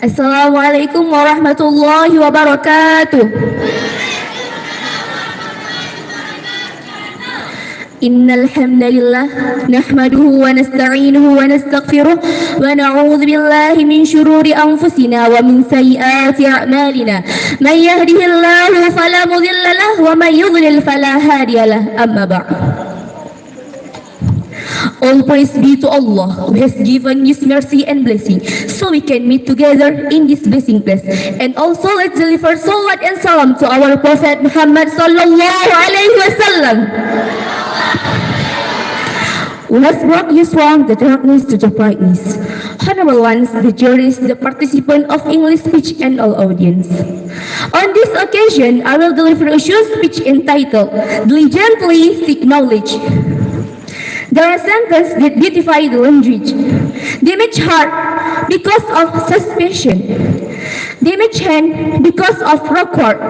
Assalamualaikum warahmatullahi wabarakatuh. Innal hamdalillah nahmaduhu wa nasta'inuhu wa nastaghfiruh wa na'udzu billahi min shururi anfusina wa min sayyiati a'malina. Man yahdihillahu fala mudilla lahu wa man yudlil fala hadiya lahu. Amma ba'd. All praise be to Allah who has given His mercy and blessing so we can meet together in this blessing place. And also let's deliver salawat and salam to our Prophet Muhammad sallallahu alaihi wasallam, who has brought you from the darkness to the brightness. Honorable ones, the jurors, the participant of English speech and all audience. On this occasion, I will deliver a short speech entitled Diligently Seek Knowledge. There are sentences that beautify the language. They make heart because of suspicion. They make hand because of record.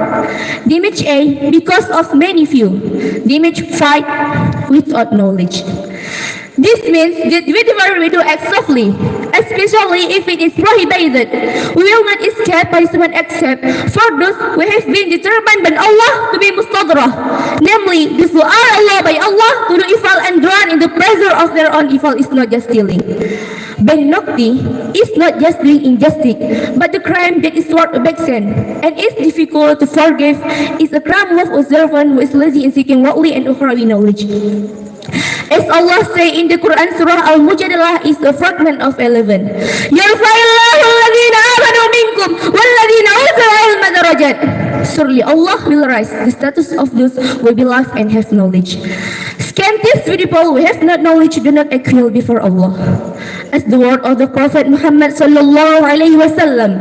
They make a because of many few. They make fight without knowledge. This means that whatever we do act softly, especially if it is prohibited, we will not escape punishment except for those who have been determined by Allah to be mustadrah, namely those who are allowed by Allah to do evil and drown in the pressure of their own evil is not just stealing. Benokti is not just doing injustice, but the crime that is worth objection and is difficult to forgive is a crime of observant who is lazy in seeking worldly and ukhrawi knowledge. As Allah say in the Quran Surah Al-Mujadalah is a fragment of 11. Yarfa'illahu alladhina amanu minkum walladhina utul ilma darajat. Surely Allah will raise the status of those who believe and have knowledge. Scantiest with people who have not knowledge do not equal before Allah. As the word of the Prophet Muhammad sallallahu alaihi wasallam.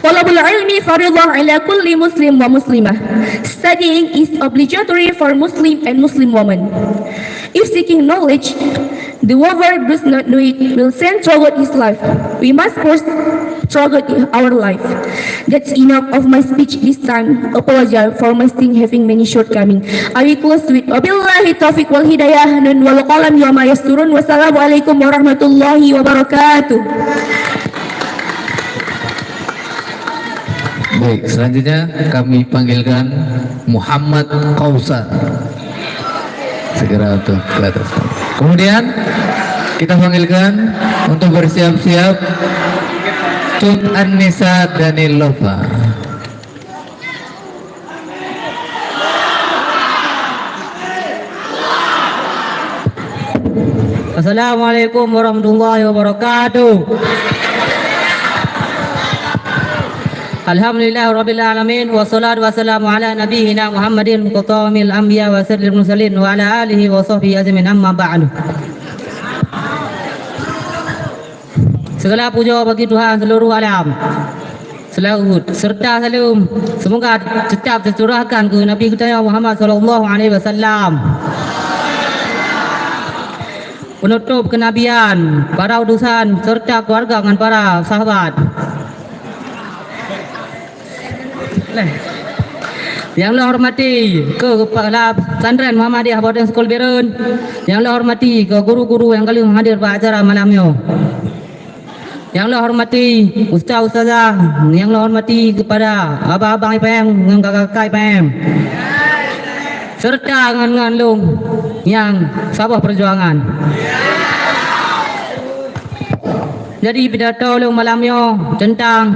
Talabul ilmi fardhun ala kulli muslim wa muslimah. Studying is obligatory for Muslim and Muslim women. If seeking knowledge, the whoever does not know it will send throughout his life. We must first throughout our life. That's enough of my speech this time. Apologize for my still having many shortcomings. I will close with wabillahi taufiq wal hidayah dan wal qalam wa ma yasturun. Wassalamualaikum warahmatullahi wabarakatuh. Baik, selanjutnya kami panggilkan Muhammad Kausar. Segera untuk ke atas. Kemudian kita panggilkan untuk bersiap-siap Cut An-Nisa Danilova. Assalamualaikum warahmatullahi wabarakatuh. Alhamdulillah rabbil alamin wassalatu wassalamu ala nabiyyina Muhammadin qatamil anbiya wa sirril mursalin wa ala alihi wa sahbihi ajmain amma ba'du. Segala puja bagi Tuhan seluruh alam. Selawat serta salam semoga tetap tercurahkan ke Nabi kita Muhammad sallallahu alaihi wasallam. Penutup kenabian, para utusan serta keluarga dengan para sahabat. Yang Allah hormati ke kepala pesantren Muhammadiyah Boarding School Berun, yang Allah hormati ke guru-guru yang kali hadir pada acara malam ini, yang Allah hormati ustaz-ustazah, yang Allah hormati kepada abang-abang IPM dan kakak-kakak IPM, serta dengan long yang sabah perjuangan. Jadi pidato long malam ini tentang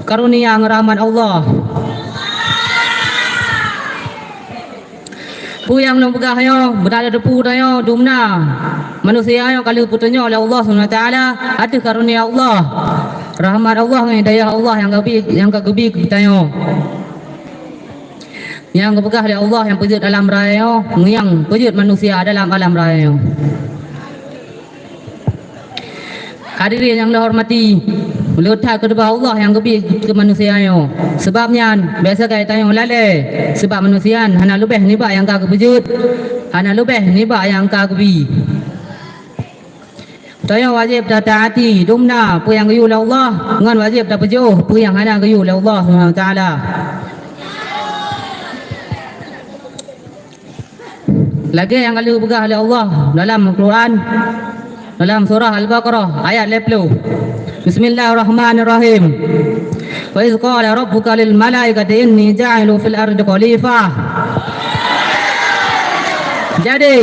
karunia rahmat Allah. Pu yang long pegah yo, berada depu dayo dumna. Manusia yo kali putunya oleh Allah SWT ada karunia Allah. Rahmat Allah dengan daya Allah yang kegebi kita yo. Yang kepegah oleh Allah yang pejut alam raya yo, yang pejut manusia dalam alam raya yo. Hadirin yang dihormati, melihat kedua Allah yang lebih ke manusia yo. Sebabnya biasa kaya tanya lale. Sebab manusia hana lebih niba yang kau kebujut, hana lebih niba yang kau kebi. Tanya wajib dah taati dumna pu yang kayu Allah, dengan wajib dah pejuh pu yang hana kayu Allah Subhanahu taala. Lagi yang kali pegah oleh Allah dalam Al-Quran, dalam surah Al-Baqarah ayat 50. Bismillahirrahmanirrahim. Wa idh qala rabbuka lil malaikati inni ja'ilu fil ardi khalifah. Jadi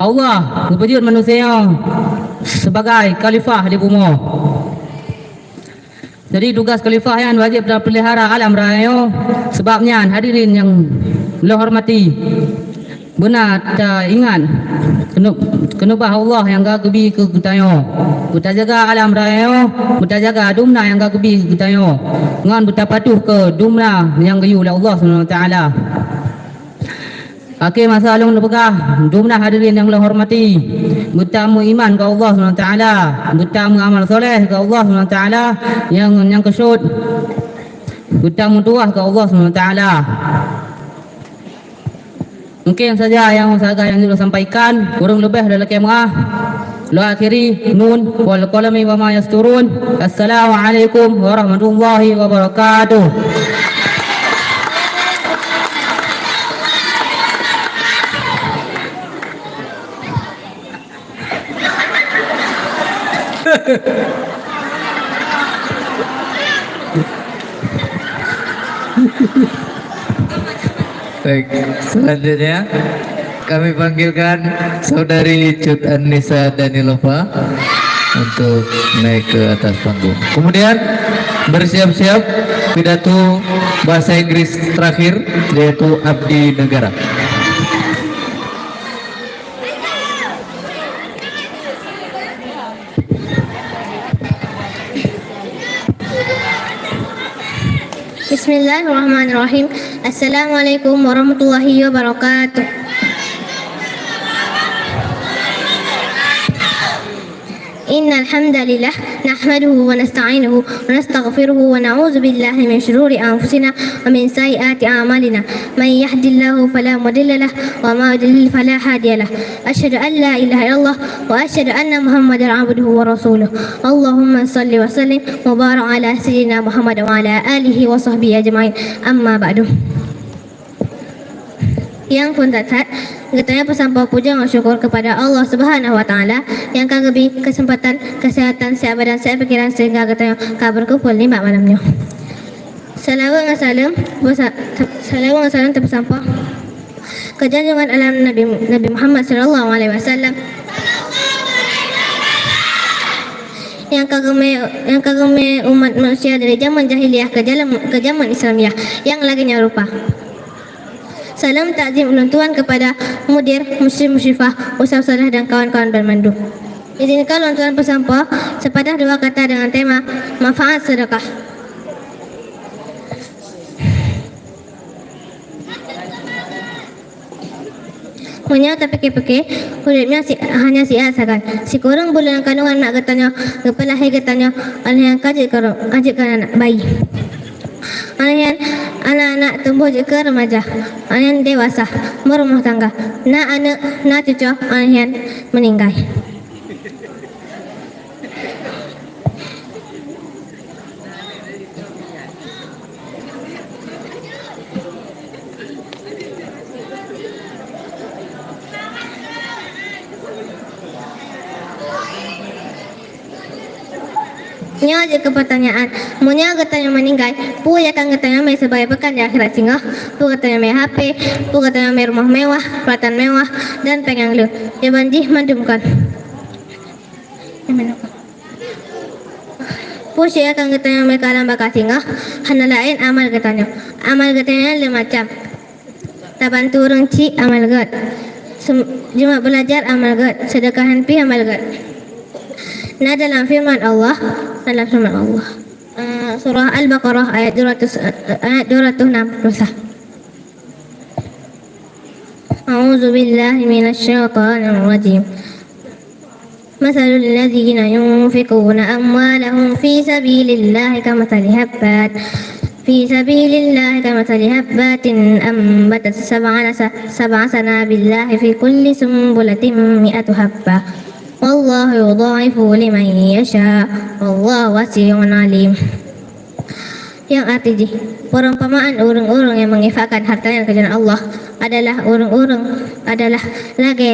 Allah berwujud manusia sebagai khalifah di bumi. Jadi tugas khalifah yang wajib pelihara alam raya. Sebabnya hadirin yang Allah hormati, benar tak ingat kenapa Allah yang gagebi ke kita yo. Kita jaga alam raya, kita jaga dumna yang gagebi kita yo. Ngan kita patuh ke dumna yang gayu oleh Allah SWT. Akhir masa long pegah dumna hadirin yang Allah hormati. Kita mu iman ke Allah SWT, kita mu amal soleh ke Allah SWT yang kesud. Kita mu tuah ke Allah SWT. Mungkin saja yang saya sudah sampaikan, kurang lebih adalah kemah. Lo akhiri nun wal qalami wa ma yasturun. Assalamualaikum warahmatullahi wabarakatuh. Baik, selanjutnya kami panggilkan Saudari Cut An-Nisa Danilova untuk naik ke atas panggung. Kemudian bersiap-siap pidato bahasa Inggris terakhir, yaitu Abdi Negara. Bismillahirrahmanirrahim. Assalamualaikum warahmatullahi wabarakatuh. Innal hamdalillah نحمده ونستعينه ونستغفره ونعوذ بالله من شرور أنفسنا ومن سيئات أعمالنا من يهد الله فلا مضل له وما يضلل فلا هادي له أشهد أن لا إله إلا الله وأشهد أن محمدا عبده ورسوله اللهم صل وسلم وبارك على سيدنا محمد وعلى آله وصحبه أجمعين أما بعد. Yang pun tak katanya pesampah puja dan syukur kepada Allah Subhanahu wa taala yang kagemi kesempatan kesehatan sehat badan sehat pikiran sehingga katanya kabar kumpul ni malamnya. Salawat dan salam terpesampah kejunjungan alam Nabi Muhammad sallallahu alaihi wasallam yang kagemi umat manusia dari zaman jahiliyah ke zaman Islamiah yang laginya rupa. Salam takzim ulun-tuan kepada mudir, muslim-musyrifah, ustaz-ustazah dan kawan-kawan bermandu. Izinkan ulun-tuan pesampah sepatah dua kata dengan tema manfaat sedekah. Punya tapi peke hurufnya hanya si asakan. Si kurang bulan kandungan nak katanya, kepala katanya, alih yang kaji anak bayi. Alian anak-anak tumbuh ke remaja, alian dewasa, berumah tangga, nak cucu, alian meninggal. Nya aja ke pertanyaan, munya katanya meninggal, pu ya kan katanya mai sebagai pekan di akhirat singgah, pu katanya mai HP, pu katanya mai rumah mewah, peralatan mewah dan pengang lu. Ya banjih mandumkan. Pu ya kan katanya mai kalam bakal singgah, hana lain amal katanya. Amal katanya lima macam. Taban turun ci amal gat. Cuma belajar amal gat, sedekahan pi amal gat. Nah dalam firman Allah surah Al-Baqarah ayat 260. A'udzu billahi minasyaitonir rajim. Mathalul ladzina yunfiquna amwalahum fi sabilillahi kamathali habbatin ambatat sab'a sanabillahi fi kulli sumbulatin mi'atu habbah. Wallahu yudha'ifu liman yasha. Wallahu wasi'un alim. Yang artinya perumpamaan orang-orang yang menginfakkan hartanya ke jalan Allah adalah orang-orang lagi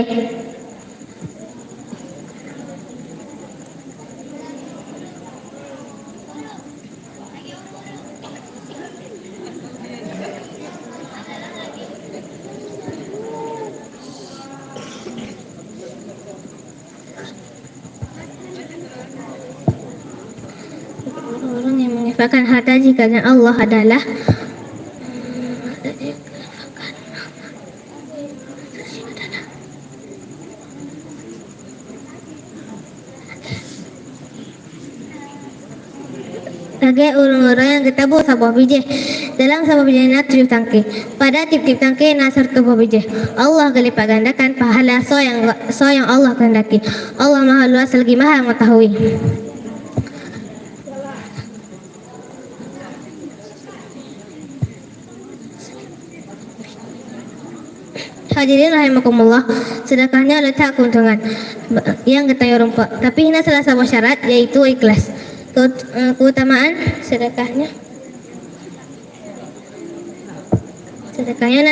bahkan harta jika Allah adalah lagi orang-orang yang kita buat sebuah biji dalam sebuah biji natrium tangki pada tip-tip tangki nasar ke buah biji Allah gelipat gandakan pahala so yang Allah kehendaki. Allah maha luas lagi maha mengetahui. Hadirin rahimakumullah, sedekahnya letak keuntungan yang ketanya rumput, tapi ini salah satu syarat yaitu ikhlas. Keutamaan sedekahnya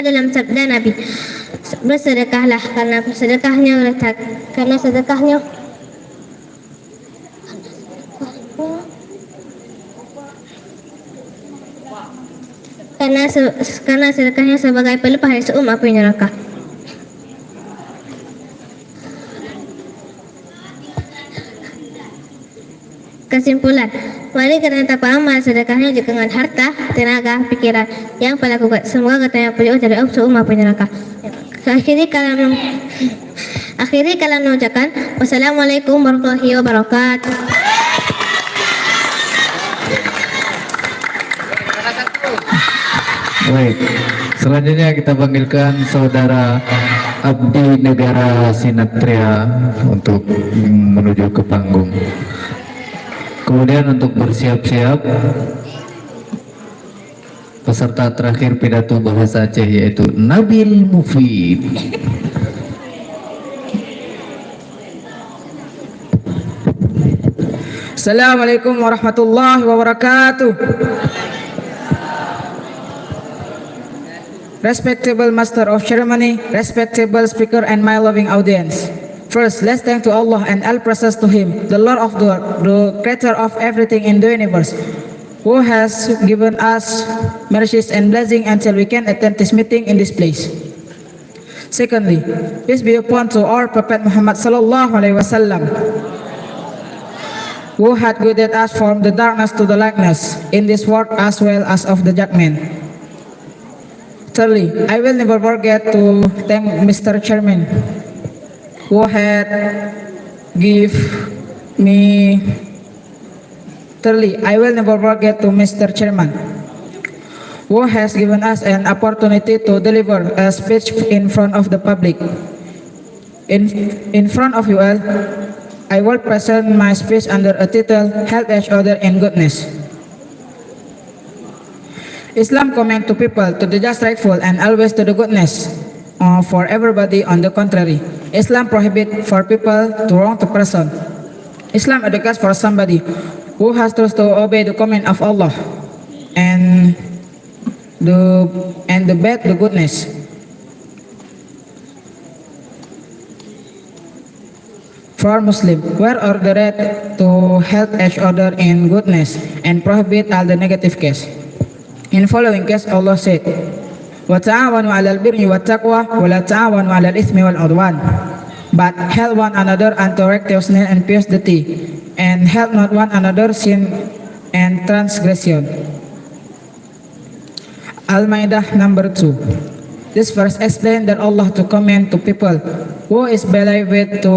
dalam sabda Nabi, bersedekahlah karena sedekahnya letak, karena sedekahnya sebagai pelepah dari seumur api neraka. Kesimpulan, mari kita paham sedekahnya juga dengan harta, tenaga, pikiran yang pada kuat. Semoga katanya beliau dari seumur api neraka. Akhiri kalam mengucapkan wassalamualaikum warahmatullahi wabarakatuh. Baik, selanjutnya kita panggilkan saudara Abdi Negara Sinatria untuk menuju ke panggung. Kemudian untuk bersiap-siap peserta terakhir pidato bahasa Aceh yaitu Nabil Mufid. Assalamualaikum warahmatullahi wabarakatuh. Respectable Master of Ceremony, respectable speaker and my loving audience. First, let's thank to Allah and all praises to Him, the Lord of the Creator of everything in the universe, who has given us mercies and blessing until we can attend this meeting in this place. Secondly, peace be upon to our Prophet Muhammad sallallahu alaihi wasallam, who had guided us from the darkness to the lightness in this world as well as of the judgment. Thirdly, I will never forget to thank Mr. Chairman, who had give me. Thirdly, I will never forget to Mr. Chairman, who has given us an opportunity to deliver a speech in front of the public. In front of you all, I will present my speech under a title, Help Each Other in Goodness. Islam commend to people to the just rightful and always to the goodness for everybody. On the contrary, Islam prohibit for people to wrong to person. Islam educates for somebody who has to obey the command of Allah and the bad the goodness. For Muslim, we're ordered to help each other in goodness and prohibit all the negative case. In following case, Allah said, وَتَعَاوَنُوا عَلَى الْبِرِّ وَالتَّقْوَى وَلَا تَعَاوَنُوا عَلَى الْإِثْمِ وَالْعُدْوَانِ. But help one another unto righteousness and piety, and help not one another sin and transgression. Al-Maidah number 2. This verse explains that Allah to command to people who is believed to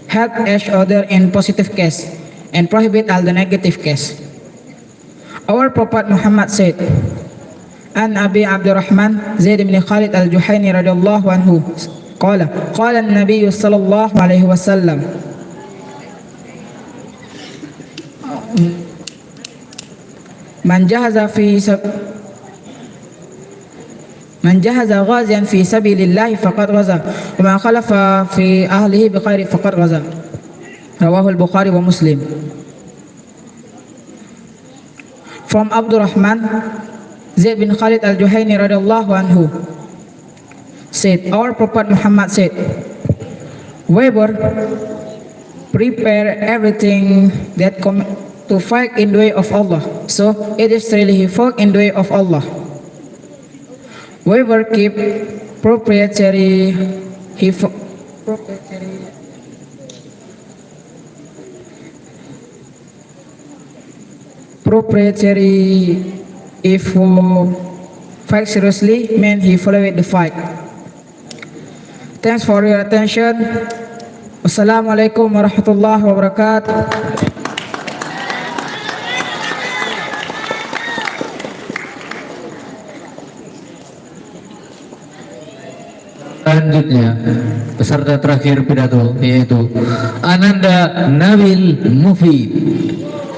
help each other in positive case and prohibit all the negative case. Our Prophet Muhammad said, An Abi Abdurrahman Zaid bin Khalid al-Juhayni radhiyallahu anhu qala qala an-nabiy sallallahu alaihi wasallam man jahaza ghaziyan fi sabilillah faqad ghaza wa man khalafa fi ahlihi bikhairi faqad ghaza. Rawahu al-Bukhari wa Muslim. From Abdurrahman Zaid bin Khalid al-Juhayni radhiyallahu anhu said, our Prophet Muhammad said, whoever prepare everything that to fight in the way of Allah, so it is really he fought in the way of Allah. Whoever keep proprietary if fight seriously, mean he followed the fight. Thanks for your attention. Wassalamualaikum warahmatullahi wabarakatuh. Selanjutnya peserta terakhir pidato yaitu Ananda Nabil Mufid.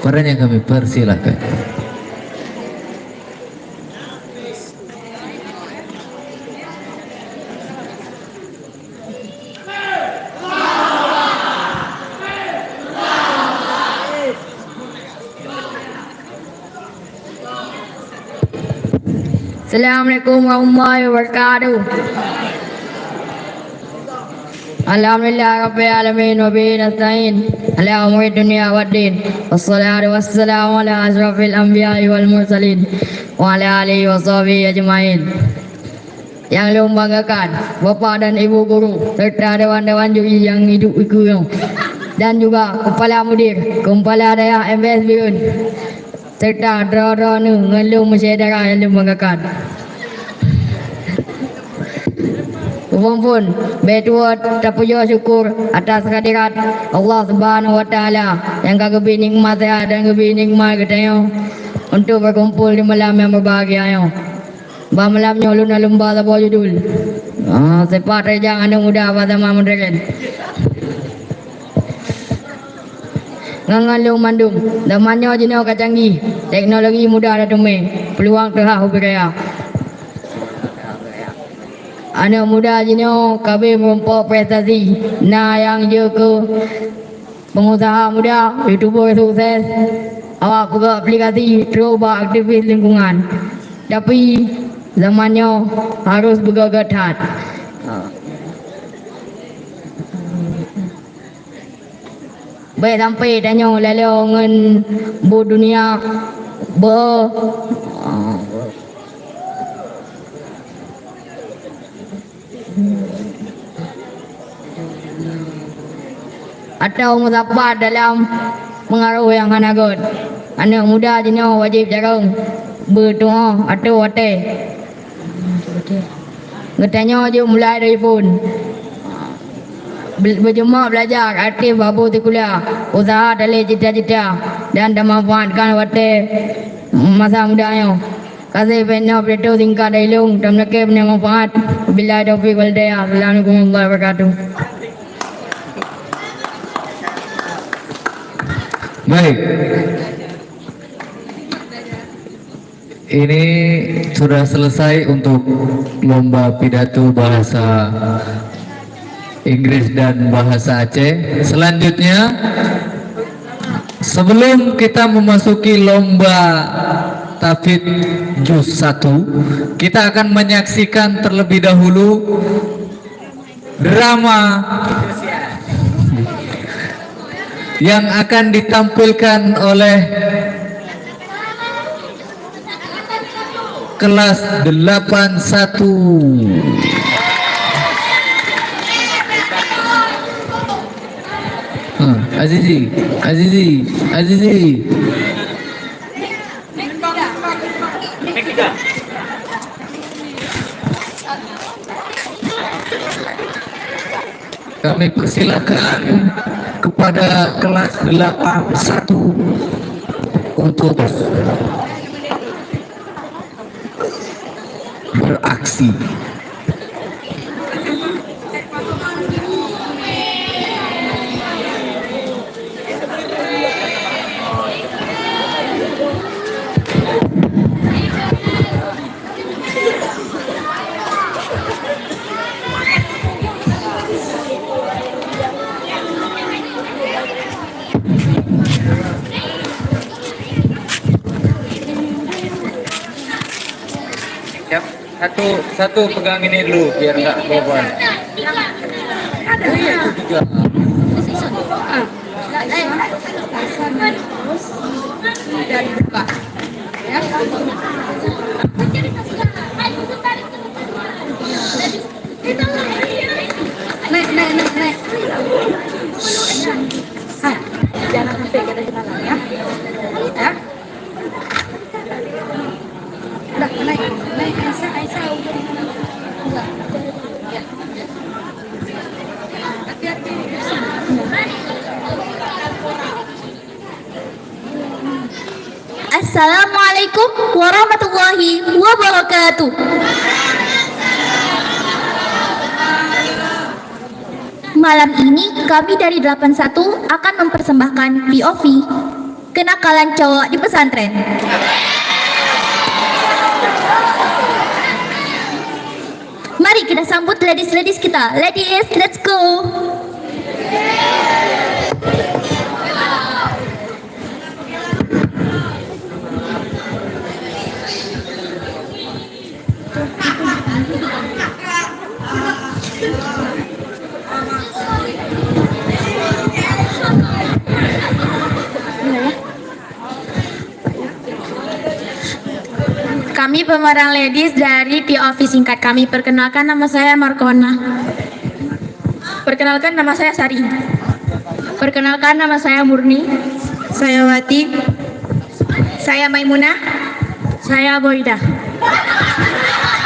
Padanya kami persilahkan. Assalamualaikum warahmatullahi wabarakatuh. Alhamdulillah rabbil alamin wa bihi nasta'in ala umuri dunya waddin wassalatu wassalamu ala asrafil anbiya'i wal mursalin wa ala alihi wa sahbihi ajma'in. Yang membanggakan Bapak dan Ibu guru serta dewan-dewan juri yang hidup ikut dan juga Kepala Mudir, Kepala Daerah MBS Birun serta dera-dera ngelum masyarakat yang membanggakan. Pun betul terpuja syukur atas kehadirat Allah Subhanahu wa taala yang kagak nikmat saya dan kagak nikmat katanya untuk berkumpul di malam yang berbahagia ini. Malamnya ulun lomba apa judul? Sepat rejang anu muda pada mamun regen. ngangalung mandum zamannya jenis canggih teknologi mudah ada temui peluang telah beraya anak muda jenis kami mempunyai prestasi nah yang juga pengusaha muda YouTuber sukses awak buka aplikasi terubah aktivis lingkungan tapi zamannya harus bergegat. Baik sampai tanya lalu ngan bu dunia atau musafah dalam pengaruh yang hanagot. Anak muda jenis wajib jarang berdoa atau wate. Ngetanya je mulai dari phone. Berjumpa belajar aktif babu di kuliah usaha dari cita-cita dan memanfaatkan waktu masa mudanya kasih penuh beritahu singkat dari long dan mereka punya manfaat bila taufiq wal hidayah. Assalamualaikum warahmatullahi wabarakatuh. Baik. Ini sudah selesai untuk lomba pidato bahasa Inggris dan bahasa Aceh. Selanjutnya, sebelum kita memasuki lomba Tafid Juz 1, kita akan menyaksikan terlebih dahulu drama yang akan ditampilkan oleh kelas 81. Azizi. Kami persilakan kepada kelas 81 untuk beraksi. Satu pegang ini dulu biar nggak beban. Naik. Jangan sampai kita jalan ya. Ya. Udah, naik. Aisyah udah. Enggak. Ya. Hati-hati. Assalamualaikum warahmatullahi wabarakatuh. Malam ini kami dari 81 akan mempersembahkan POV kenakalan cowok di pesantren. Mari kita sambut ladies kita. Ladies, let's go. Kami pemeran ladies dari POV singkat kami. Perkenalkan, nama saya Markona. Perkenalkan, nama saya Sari. Perkenalkan, nama saya Murni. Saya Wati. Saya Maimunah. Saya Boyda.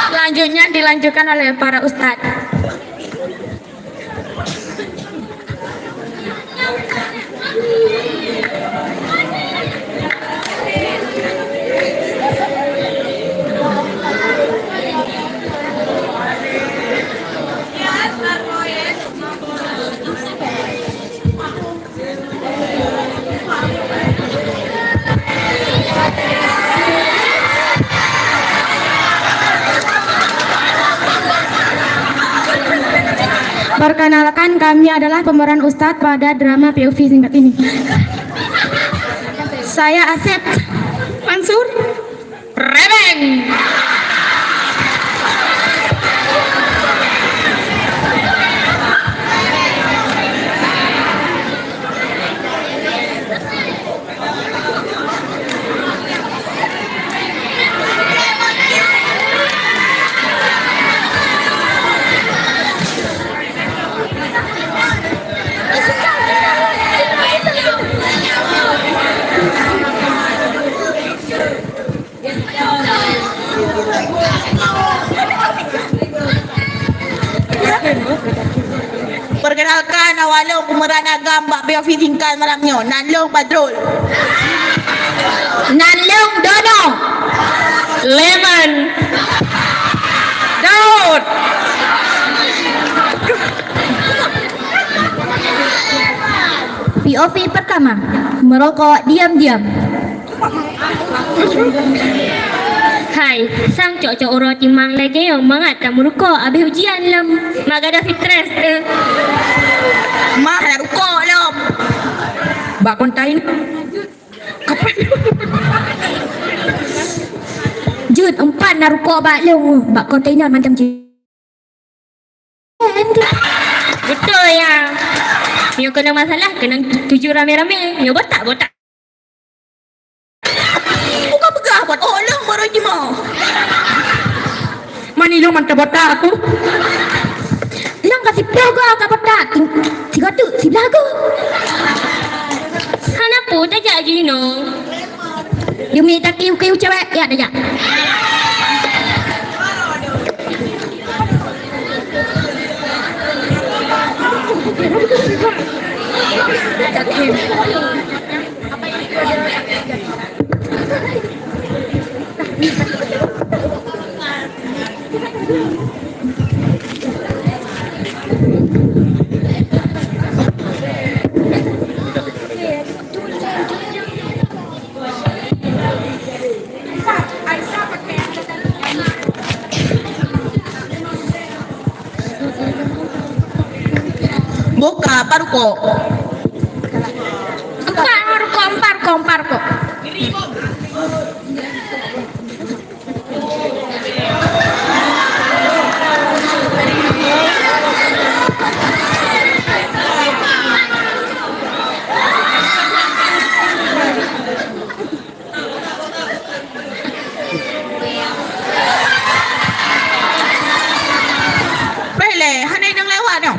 Selanjutnya dilanjutkan oleh para ustadz. Perkenalkan, kami adalah pemeran Ustadz pada drama POV singkat ini. Saya Asep Mansur Rebeng. Perkenalkan, awalong pemeran agam Mbak POV singkat malam ni. Nanlong Padrul. Nanlong Dono. Lemon. Daud. POV pertama, merokok diam-diam. Hai, sang cok-cok uro timang lagi yang mangat tak merukuk habis ujian lam. Mak ada fitres Mak nak rukuk lom. Bak kontain. Jud, 4 nak rukuk bak lu. Bak kontainer macam je. Betul ya. Mio kena masalah, kena tuju rame-rame. Mio botak. Bukan pegah buat olong baru je mau. Manilong mantap botak aku. Lang kasih pelaga kat petak. Si gatuk, si belaga. Kenapa tak jadi no? Dia minta kiu-kiu cewek. Ya, dah. Buka apa rukuk? Empar kok.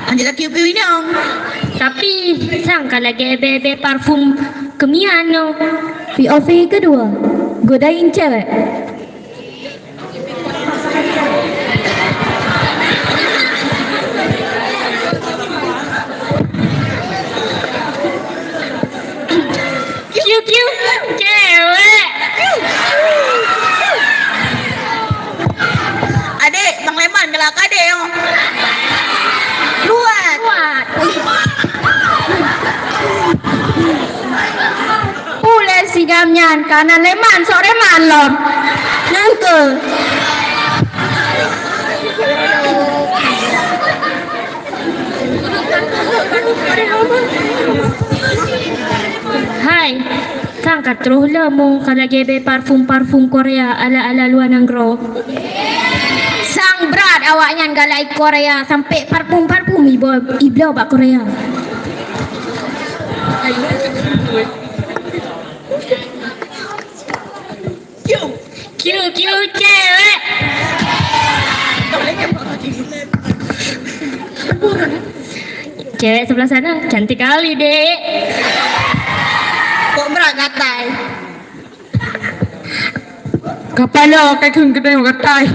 Anjir laki piwi ni. Tapi sangka lagi bebe parfum kemian no. POV kedua, godain cewek. Kiu cewek. Adik, Bang Leman gelak adik yo. Luat. Pule si gamnyan kanan leman sore malom. Nangke. Hai, sangka terus lah mong kalau gebe parfum Korea ala luar negeri. Sang berat awaknya galai Korea sampai parfum iblau bak Korea. Kiu cewek. Cewek sebelah sana cantik kali dek. Kok berat gatai? Kapalo kay kung kita yung katay.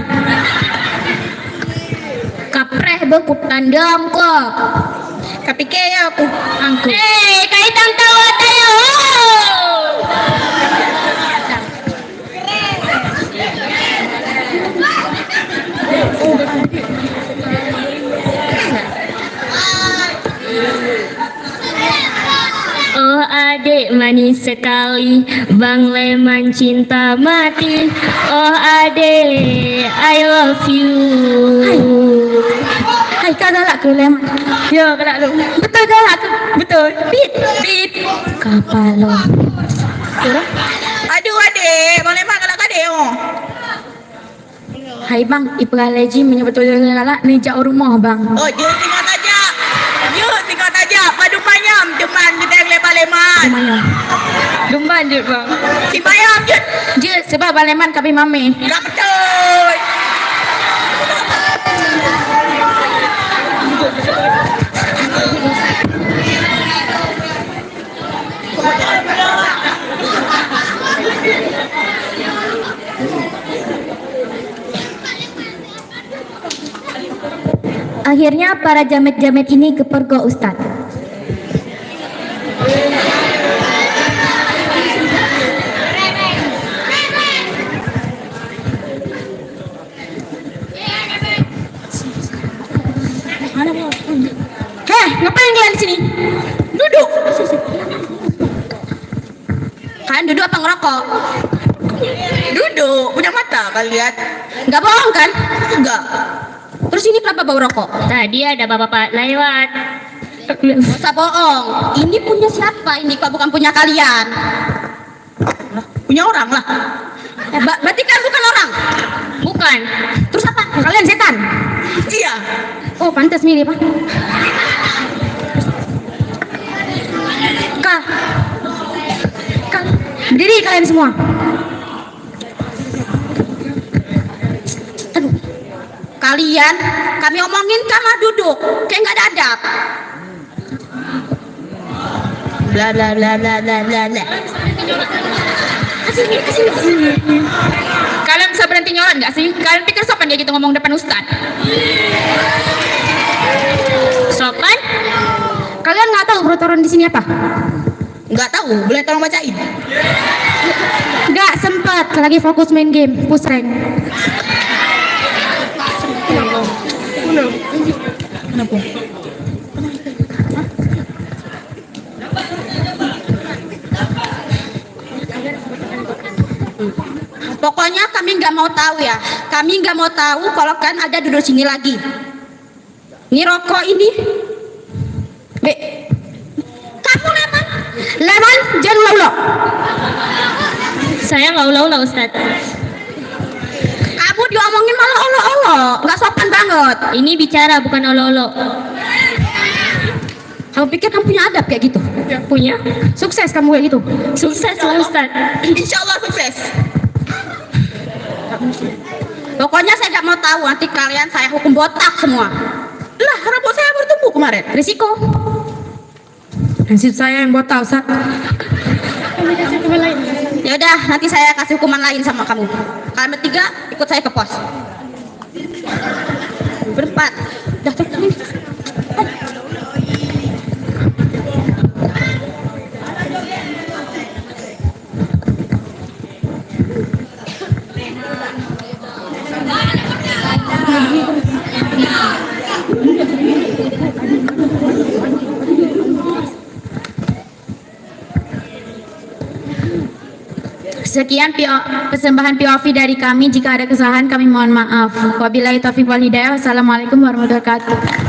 Kapreh bekutan dam ko. Kapikir aku. Angku. Kaitan tawa tayo. Oh adik manis sekali, Bang Leman cinta mati. Oh adik, I love you. Hai kau galak ke Leman? Ya galak lu. Betul galak ke? Betul. Bit. Kapalo. Aduh adik, Bang Leman galak ke adik oh. Hai bang, Ibrahim menyebut galak ni jauh rumah bang. Oh, je singat aja. Je singat aja. Padu panyam cuman kita yang leman-leman. Dumban je bang. Si bayam je. Je sebab Bang Leman kami mami. Gak betul. Akhirnya para jamet-jamet ini kepergok Ustadz. Heh, ngapain kalian di sini? Duduk. Kalian duduk apa ngerokok? Duduk. Punya mata kalian? Nggak bohong kan? Enggak. Terus ini kenapa bau rokok? Tadi ada bapak-bapak lewat. Gak usah bohong. Ini punya siapa ini kok bukan punya kalian? Punya orang lah. Berarti kan bukan orang? Bukan. Terus apa? Kalian setan? Iya. Oh, pantas mirip Pak. Kak. Berdiri kalian semua. Aduh. Kalian, kami omongin malah duduk. Kayak nggak ada adab. Bla bla bla bla bla bla bla. Kalian bisa berhenti nyolat nggak sih? Kalian pikir sopan kayak gitu ngomong depan Ustad? Sopan? Kalian nggak tahu peraturan di sini apa? Nggak tahu, boleh tolong bacain? Nggak sempat, lagi fokus main game, push rank. Kenapa? Pokoknya kami nggak mau tahu ya. Kami nggak mau tahu kalau kan ada duduk sini lagi. Ini rokok ini. Kamu Leman? Leman, jangan ulo-ulo. Saya nggak ulah-ulah Ustadz. Kamu diomongin malah olo-olo, nggak sopan banget. Ini bicara bukan olo-olo. Kamu pikir kamu punya adab kayak gitu? Punya. Sukses kamu kayak gitu? Sukses lah Ustadz. Insya Allah sukses. Pokoknya saya nggak mau tahu nanti kalian saya hukum botak semua. Lah, rambut saya bertumbuh kemarin. Risiko. Nasib saya yang botak, Ustaz. Ya udah, nanti saya kasih hukuman lain sama kamu. Kalian bertiga ikut saya ke pos. Berempat. Dah tuh. Sekian persembahan POV dari kami. Jika ada kesalahan kami mohon maaf. Wabillahi taufiq wal hidayah. Wassalamualaikum warahmatullahi wabarakatuh.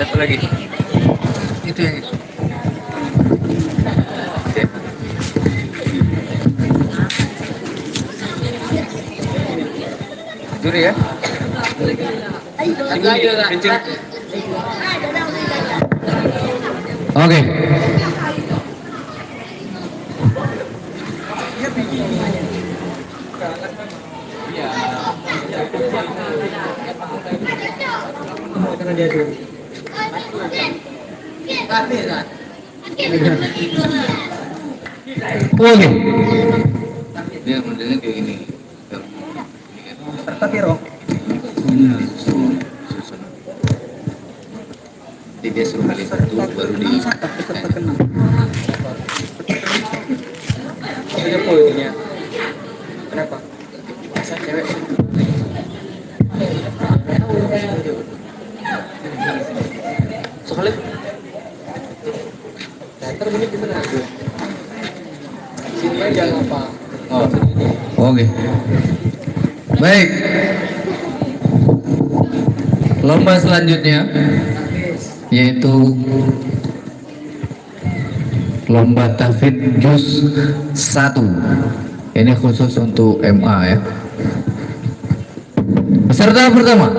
Satu lagi. Itu yang itu. Oke. Juri ya. Kencing. Oke. Oke. Dia modelnya kayak gini. Jadi dia suruh kali satu baru di. kepo itunya. Kenapa? Masa cewek? Soalnya teater ini kita nggak. Sini aja apa? Oh, oke. Baik. Lomba selanjutnya yaitu lomba tahfidz juz 1. Ini khusus untuk MA ya. Peserta pertama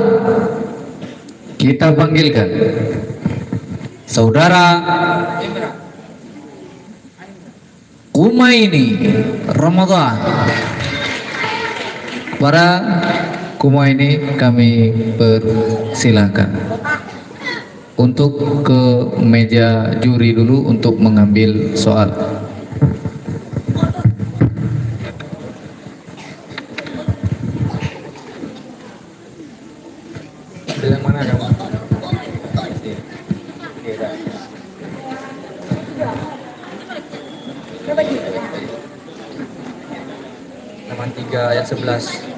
kita panggilkan Saudara Kumaini Ramadan. Para Kumaini kami persilakan untuk ke meja juri dulu untuk mengambil soal. Yang mana kamu? Halaman 3 ayat 11.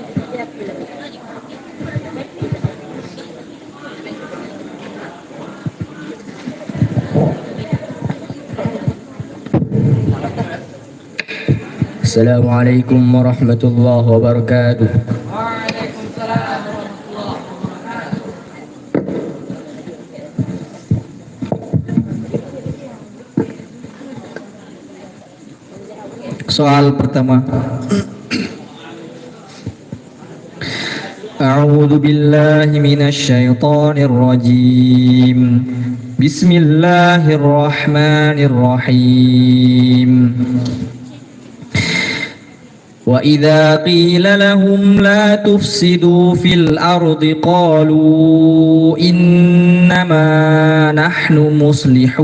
Assalamualaikum warahmatullahi wabarakatuh. Soal pertama. A'udzu billahi minasy syaithanir rajim. Bismillahirrahmanirrahim. وإذا قيل لهم لا تفسدوا في الأرض قالوا إنما نحن مصلحون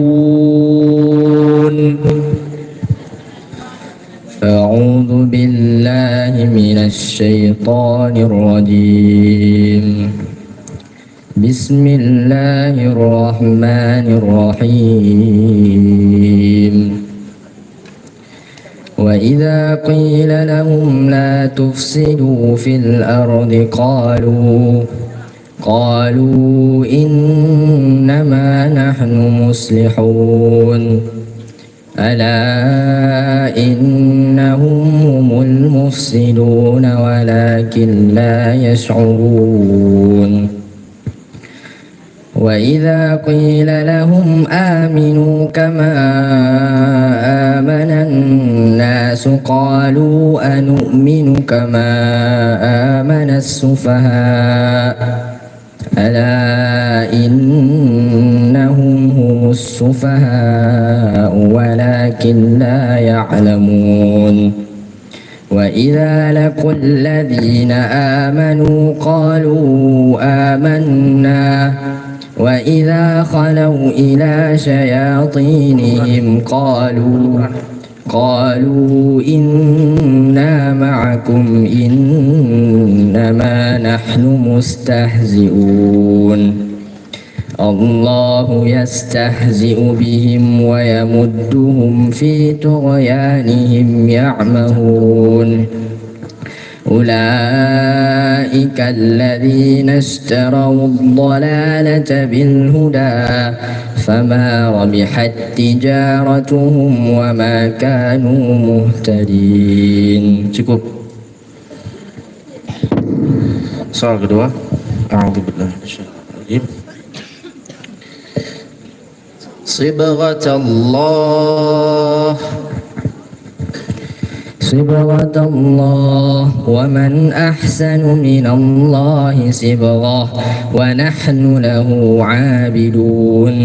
أعوذ بالله من الشيطان الرجيم بسم الله الرحمن الرحيم وإذا قيل لهم لا تفسدوا في الأرض قالوا إنما نحن مصلحون ألا إنهم هم المفسدون ولكن لا يشعرون وإذا قيل لهم آمنوا كما آمن الناس قالوا أنؤمن كما آمن السفهاء ألا إنهم هم السفهاء ولكن لا يعلمون وإذا لقوا الذين آمنوا قالوا آمنا وإذا خلوا إلى شياطينهم قالوا إنا معكم إنما نحن مستهزئون الله يستهزئ بهم ويمدهم في طغيانهم يعمهون أولئك الذين اشتروا الضلالة بالهدى فما ربحت تجارتهم وما كانوا مهتدين. Cukup. Soal kedua. A'udzubillahi minasyaitonir rajim. صبغة الله ومن أحسن من الله صبغة ونحن له عابدون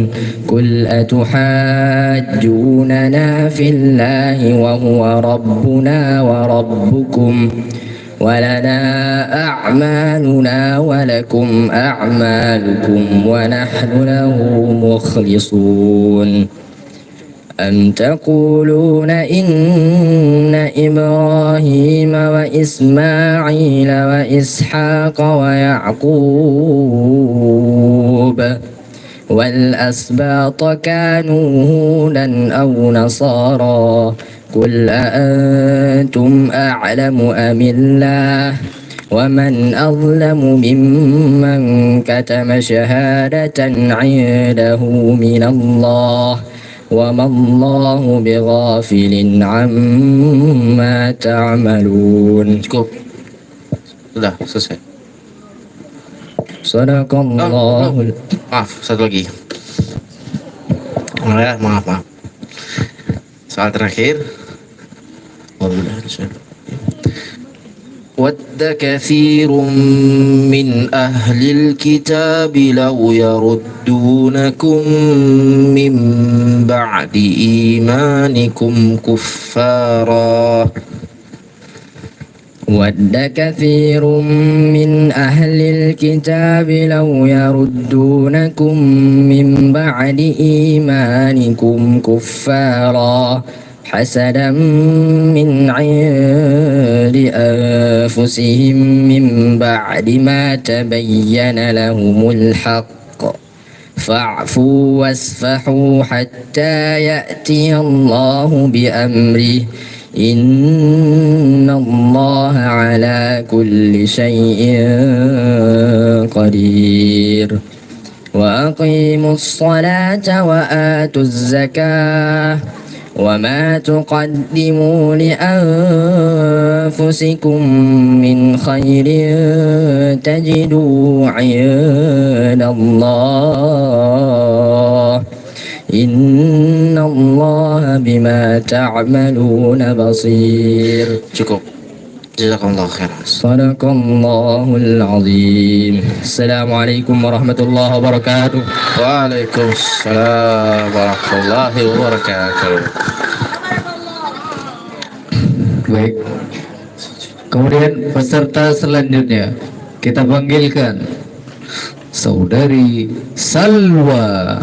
قل أتحاجوننا في الله وهو ربنا وربكم ولنا أعمالنا ولكم أعمالكم ونحن له مخلصون أم تقولون إن إبراهيم وإسماعيل وإسحاق ويعقوب والأسباط كانوا هودا أو نصارى قل أأنتم أعلم أم الله ومن أظلم ممن كتم شهادة عنده من الله وما الله بغافل عما تعملون. Cukup. Sudah selesai. Sadaqallahul. Maaf, satu lagi. Maaf. Soal terakhir. ود كثير من أهل الكتاب لو يردونكم من بعد إيمانكم كفارا ود كثير من أهل الكتاب لو يردونكم من بعد إيمانكم كفارا حسدا من عند أنفسهم من بعد ما تبين لهم الحق فاعفوا واصفحوا حتى يأتي الله بأمره إن الله على كل شيء قدير وأقيموا الصلاة وآتوا الزكاة وما تقدموا لأنفسكم من خير تجدوه عند الله إن الله بما تعملون بصير. Cukup. Jazakallah khairan. Sadaqallahul azim. Assalamualaikum warahmatullahi wabarakatuh. Waalaikumsalam warahmatullahi wabarakatuh. Baik. Kemudian peserta selanjutnya kita panggilkan Saudari Salwa.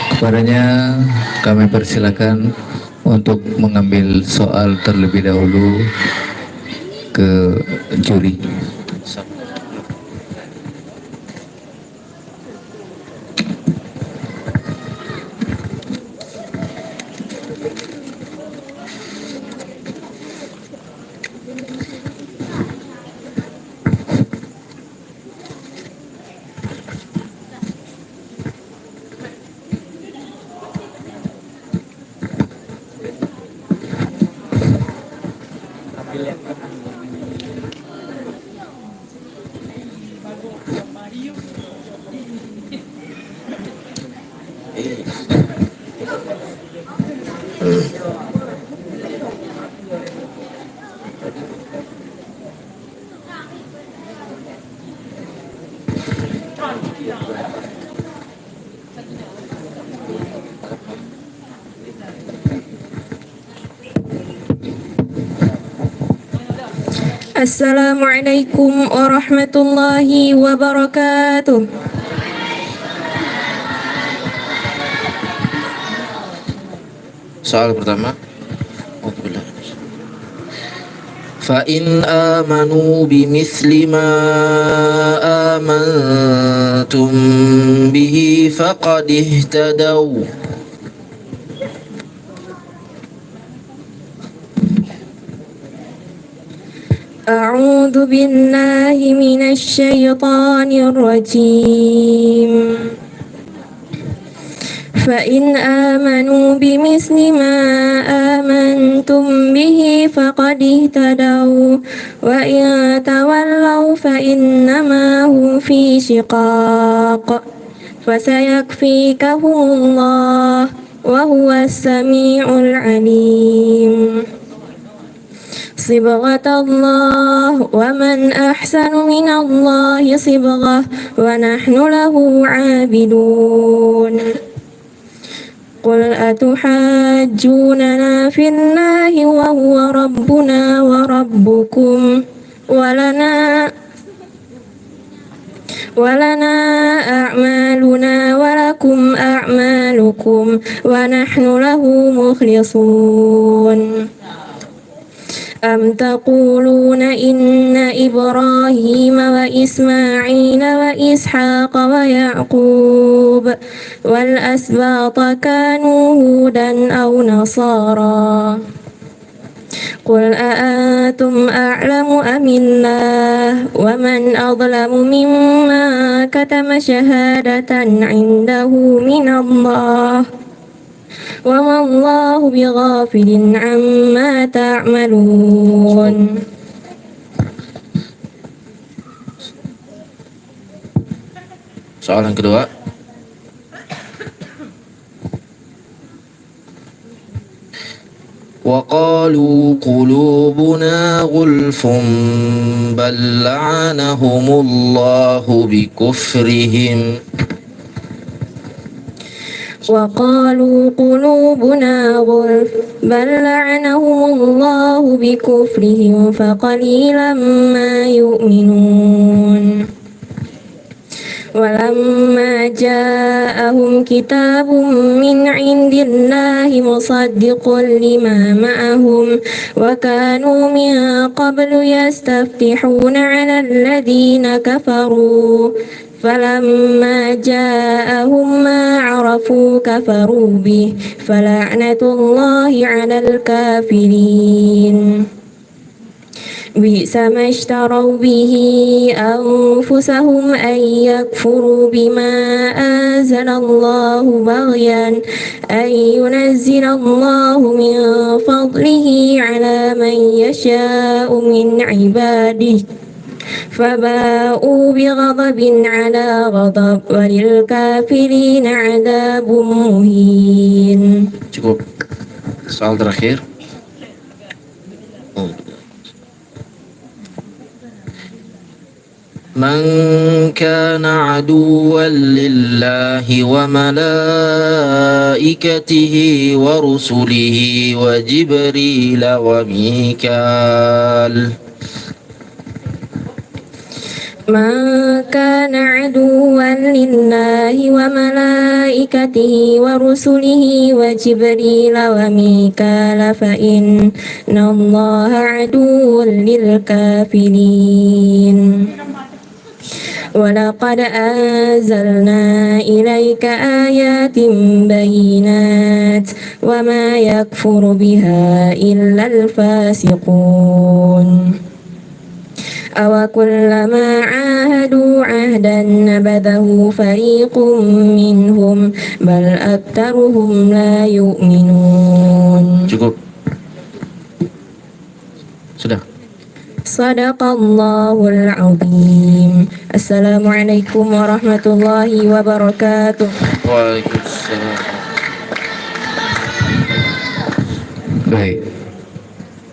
Kepadanya kami persilakan untuk mengambil soal terlebih dahulu ke juri. Assalamualaikum warahmatullahi wabarakatuh. Soal pertama. فإن آمنوا بمثل ما آمنتم به فقد اهتدوا أعوذ بالله من الشيطان الرجيم. فإن آمنوا بمثل ما آمنتم به فقد اهتدوا وإن تولوا فإنما هم في شقاق فسيكفيكهم الله وهو السميع العليم. صبغة الله ومن أحسن من الله صبغة ونحن له عابدون. قل أتحاجوننا في الله وهو ربنا وربكم ولنا أعمالنا ولكم أعمالكم ونحن له مخلصون. أم تقولون إن إبراهيم وإسماعيل وإسحاق ويعقوب والأسباط كانوا هودا أو نصارى قل أأنتم أعلم أم الله ومن أظلم مما كتم شهادة عنده من الله وما الله بغافل عما تعملون. Soalan kedua. وقالوا قلوبنا غلف بل لعنهم الله بكفرهم وقالوا قلوبنا غلف بل لعنهم الله بكفرهم فقليلا ما يؤمنون. ولما جاءهم كتاب من عند الله مصدق لما معهم وكانوا من قبل يستفتحون على الذين كفروا فلما جاءهم ما عرفوا كفروا به فلعنة الله على الكافرين. بئس ما اشتروا به أنفسهم أن يكفروا بما أنزل الله بغيا أن ينزل الله من فضله على من يشاء من عباده فباءوا بغضب على غضب وللكافرين عذاب مهين. Cukup. Soal terakhir. من كان عدوا لله وملائكته ورسله وجبريل وميكال من كان عدوا لله وملائكته ورسله وجبريل وميكال فإن الله عدو للكافرين. ولقد أنزلنا إليك آيات بينات وما يكفر بها إلا الفاسقون. أوكلما عاهدوا عهدا نبذه فريق منهم بل أكثرهم لا يؤمنون. Cukup. Sudah. Sadaqallahul azim. Assalamualaikum warahmatullahi wabarakatuh. Waalaikumsalam. Baik.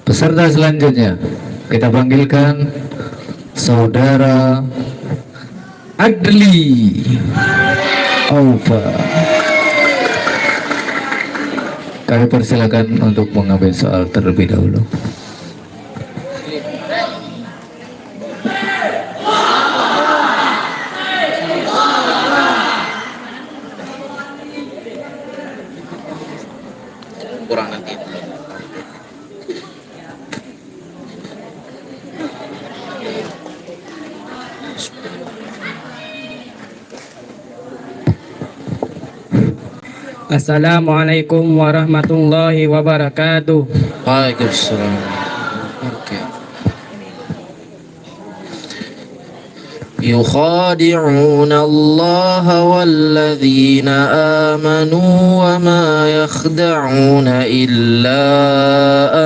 Peserta selanjutnya kita panggilkan Saudara Adli Aufa. Kami persilakan untuk mengambil soal terlebih dahulu. Kurang nanti. Assalamualaikum warahmatullahi wabarakatuh. Waalaikumsalam. Oke. يخادعون الله والذين آمنوا وما يخدعون إلا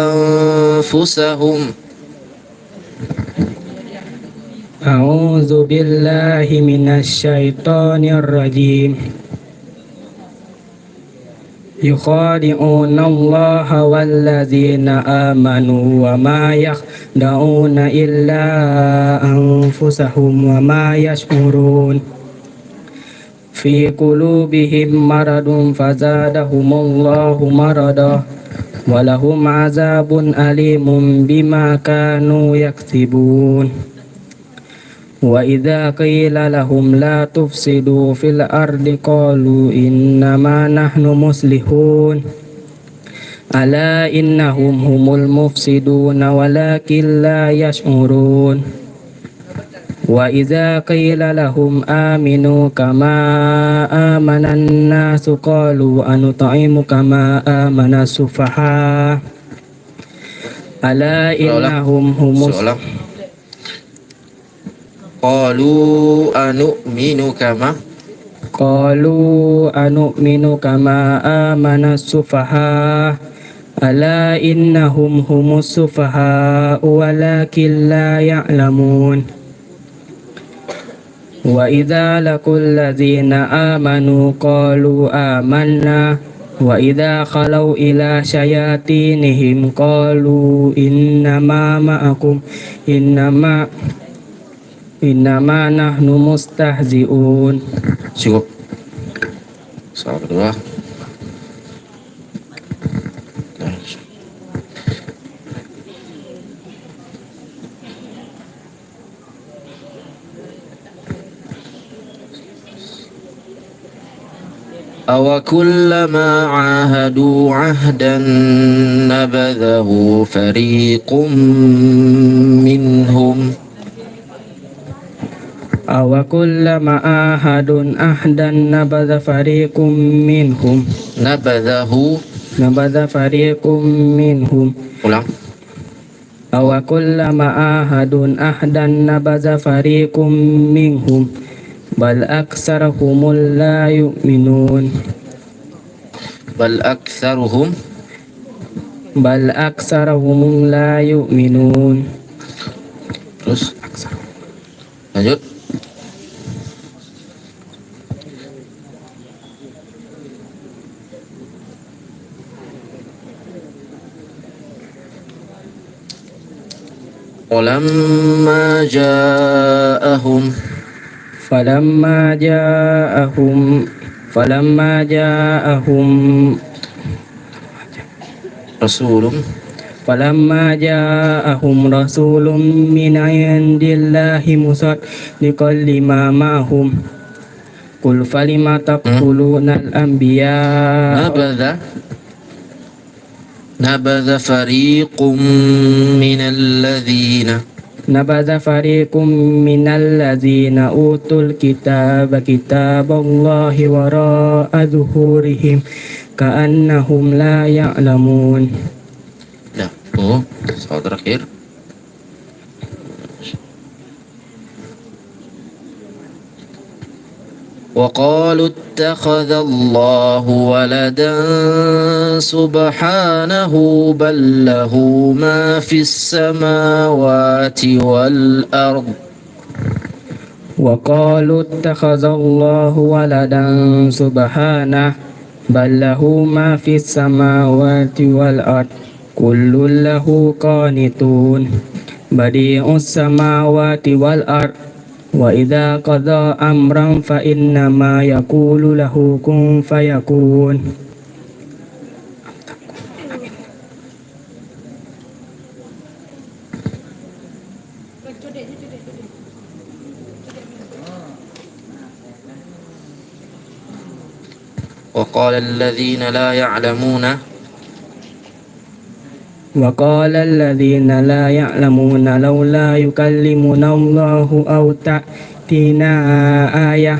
أنفسهم. أعوذ بالله من الشيطان الرجيم. يخادعون الله والذين آمنوا وما يخدعون إلا أنفسهم وما يشعرون في قلوبهم مرض فزادهم الله مرضا ولهم عذاب أليم بما كانوا يكسبون وإذا قيل لهم لا تفسدوا في الأرض قالوا إنما نحن مصلحون ألا إنهم هم المفسدون ولكن لا يشعرون وإذا قيل لهم آمنوا كما آمن الناس قالوا أنطعم كما آمن السفهاء ألا إنهم هم Seolah qalu anu'minu kama قالوا أنؤمن كما آمن السفهاء ألا إنهم هم السفهاء ولكن لا يعلمون وإذا لقوا الذين آمنوا قالوا آمنا وإذا خلوا إلى شياطينهم قالوا إنما معكم إنما نحن مستهزئون. Cukup. Soal kedua. أَوَكُلَّمَا عَاهَدُوا عَهْدًا نَبَذَهُ فَرِيقٌ مِّنْهُمْ أَوَكُلَّمَا عَاهَدُوا عَهْدًا نَبَذَ فَرِيقٌ مِّنْهُمْ نَبَذَ فَرِيقٌ مِّنْهُمْ Ulang. أَوَكُلَّمَا عَاهَدُوا عَهْدًا نَبَذَ فَرِيقٌ مِّنْهُمْ بَلْ أَكْثَرُهُمْ لَا يُؤْمِنُونَ بَلْ أَكْثَرُهُمْ لَا يُؤْمِنُونَ. Terus lanjut. Walamma ja'ahum فلما جاءهم رسول من عند الله مصدقا لما معهم قل فلم تقتلون الأنبياء نبذ فريق من الذين أوتوا الكتاب كتاب الله وراء ظهورهم كأنهم لا يعلمون. Nah, soal terakhir. وقالوا اتخذ الله ولدا سبحانه بل له ما في السماوات والأرض وقالوا اتخذ الله ولدا سبحانه بل له ما في السماوات والأرض كل له قانتون بديع السماوات والأرض وإذا قضى أمرا فإنما يقول له كن فيكون. وقال الذين لا يعلمون لولا يكلمنا الله أو تأتينا آية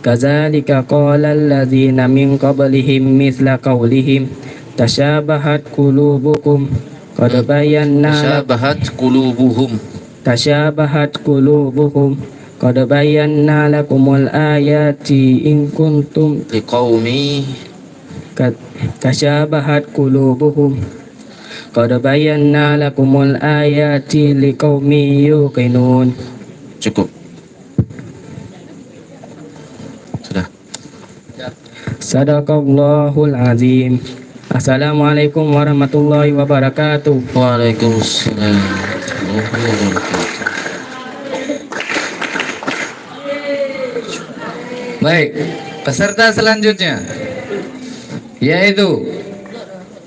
كذلك قال الذين من قبلهم مثل قولهم تشابهت قلوبهم قد بينا لكم الآيات إن كنتم تشابهت قلوبهم قد بينا لكم الآيات لقوم يوقنون. Cukup. Sudah. Sadaqallahul azim. Assalamualaikum warahmatullahi wabarakatuh. Waalaikumsalam. Baik, peserta selanjutnya yaitu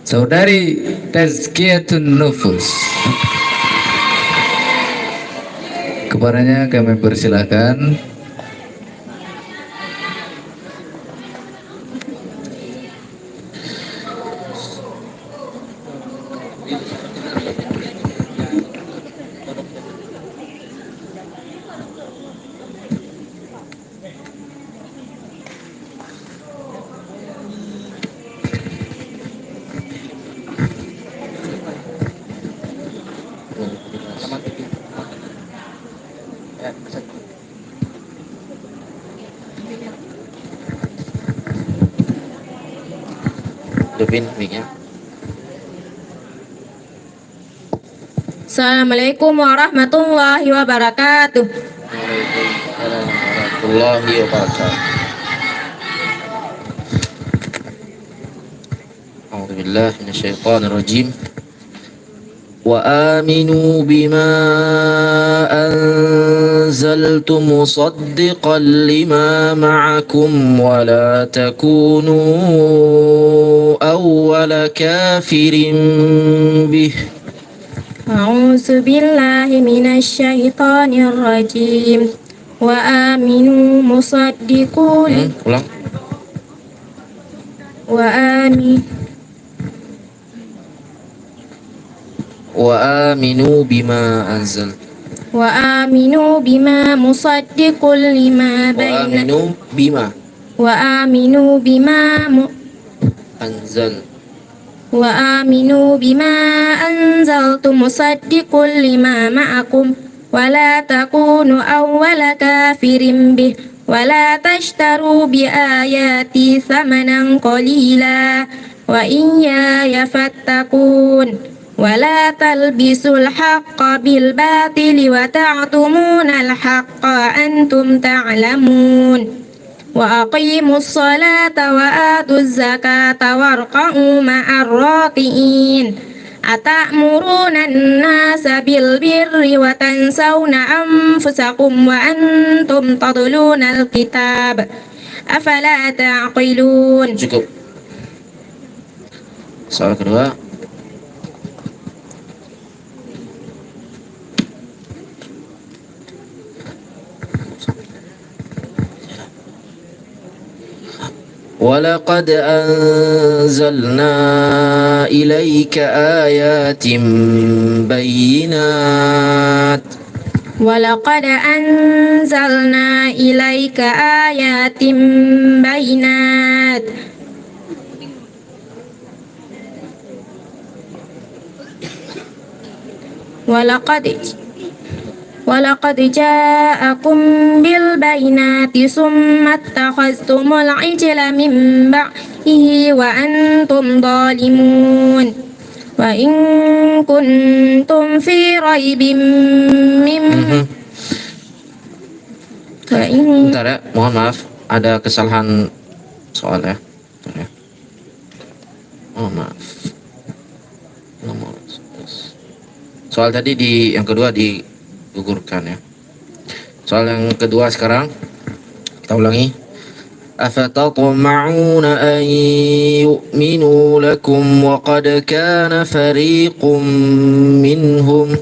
Saudari Tazkiyatun Nufus. Kepadanya kami persilakan. Dupin mic-nya. Assalamualaikum warahmatullahi wabarakatuh. Waalaikumsalam warahmatullahi wabarakatuh. A'udzu billahi minasyaitonir rajim. وآمنوا بما أنزلت مصدقا لما معكم ولا تكونوا أول كافر به أعوذ بالله من الشيطان الرجيم وآمنوا مصدقوا ulang. وآمنوا بما أنزلت وآمنوا بما مصدق لما بين وآمنوا بما وآمنوا بما أنزلت مصدق لما معكم ولا تكونوا أول كافر به ولا تشتروا بآياتي ثمنا قليلا وإياي فاتقون ولا تلبسوا الحق بالباطل وتعتمون الحق وأنتم تعلمون وأقيموا الصلاة وآتوا الزكاة واركعوا مع الراكعين أتأمرون الناس بالبر وتنسون أنفسكم وأنتم تتلون الكتاب أفلا تعقلون. Cukup. Soal kedua. ولقد أنزلنا إليك آيات بينات ولقد أنزلنا إليك آيات بينات ولقد جاءكم بالبينات ثم اتخذتم العجل من بعده وأنتم ظالمون وإن كنتم في ريب Bentar ya, mohon maaf, ada kesalahan soal ya. Bentar ya. Mohon maaf. Soal tadi yang kedua digugurkan ya. Soal yang kedua sekarang kita ulangi. Afatatma'una an yu'minu lakum wa qad kana fariqum minhum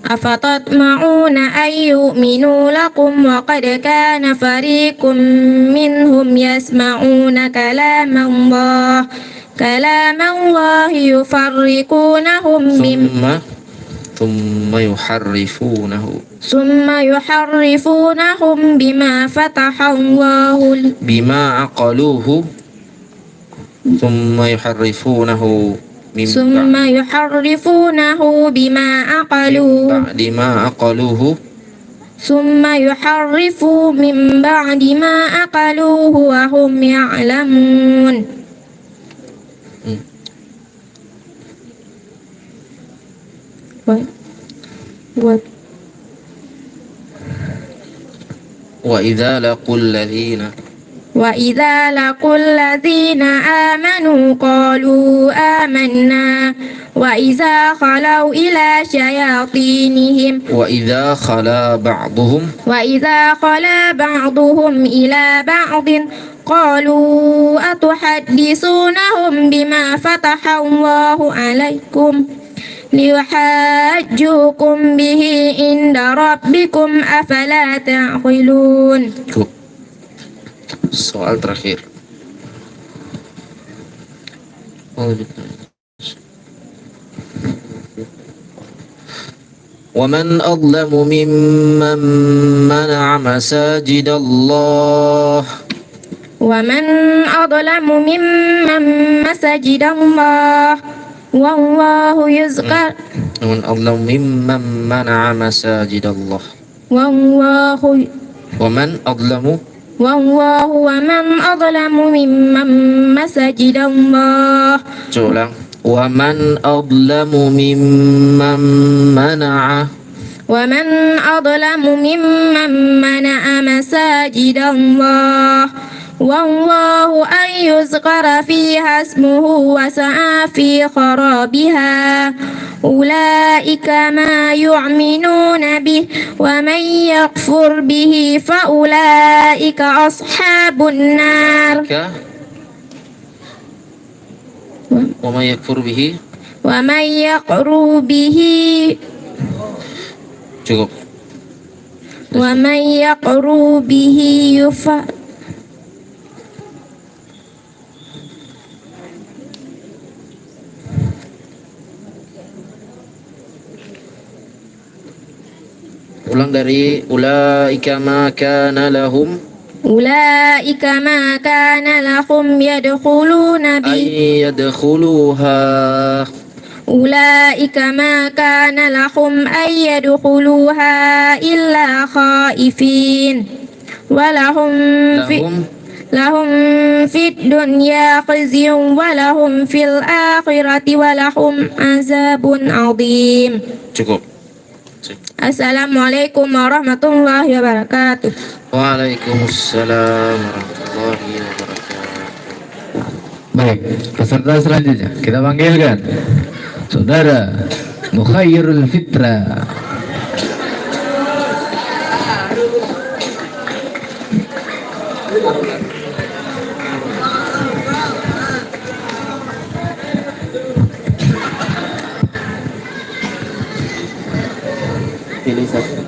أفتطمعون أن يؤمنوا لكم وقد كان فريق منهم يسمعون كلام الله ثم يحرفونه بما فتح الله بما عقلوه ثم يحرفونه بما من بعد ما عقلوه وهم يعلمون. وإذا لقوا الذين آمنوا قالوا آمنا وإذا خلوا إلى شياطينهم وإذا خلا بعضهم إلى بعض قالوا أتحدثونهم بما فتح الله عليكم ليحاجوكم به عند ربكم أفلا تعقلون. Soal terakhir. ومن أظلم ممن منع مساجد الله ومن أظلم ممن مسجد الله والله يذكر ومن أظلم ممن منع مساجد الله والله ومن أظلم ومن أظلم ممن مسجد الله ulang ومن أظلم ممن منع ومن أظلم ممن منع مساجد الله والله أن يذكر فيها اسمه وسعى في خرابها أولئك ما يؤمنون به ومن يكفر به فأولئك أصحاب النار ومن يكفر به ومن يكفر به cukup ومن يكفر به ulang dari ulaika ma kana lahum أولئك ما كان لهم يدخلون به ay yadkhuluha أولئك ما كان لهم أن يدخلوها إلا خائفين ولهم لهم في الدنيا خزي ولهم في الآخرة ولهم عذاب عظيم. cukup. Assalamualaikum warahmatullahi wabarakatuh. Waalaikumsalam warahmatullahi wabarakatuh. Baik, peserta selanjutnya kita panggilkan Saudara Mukhairul Fitra. Pilih satu.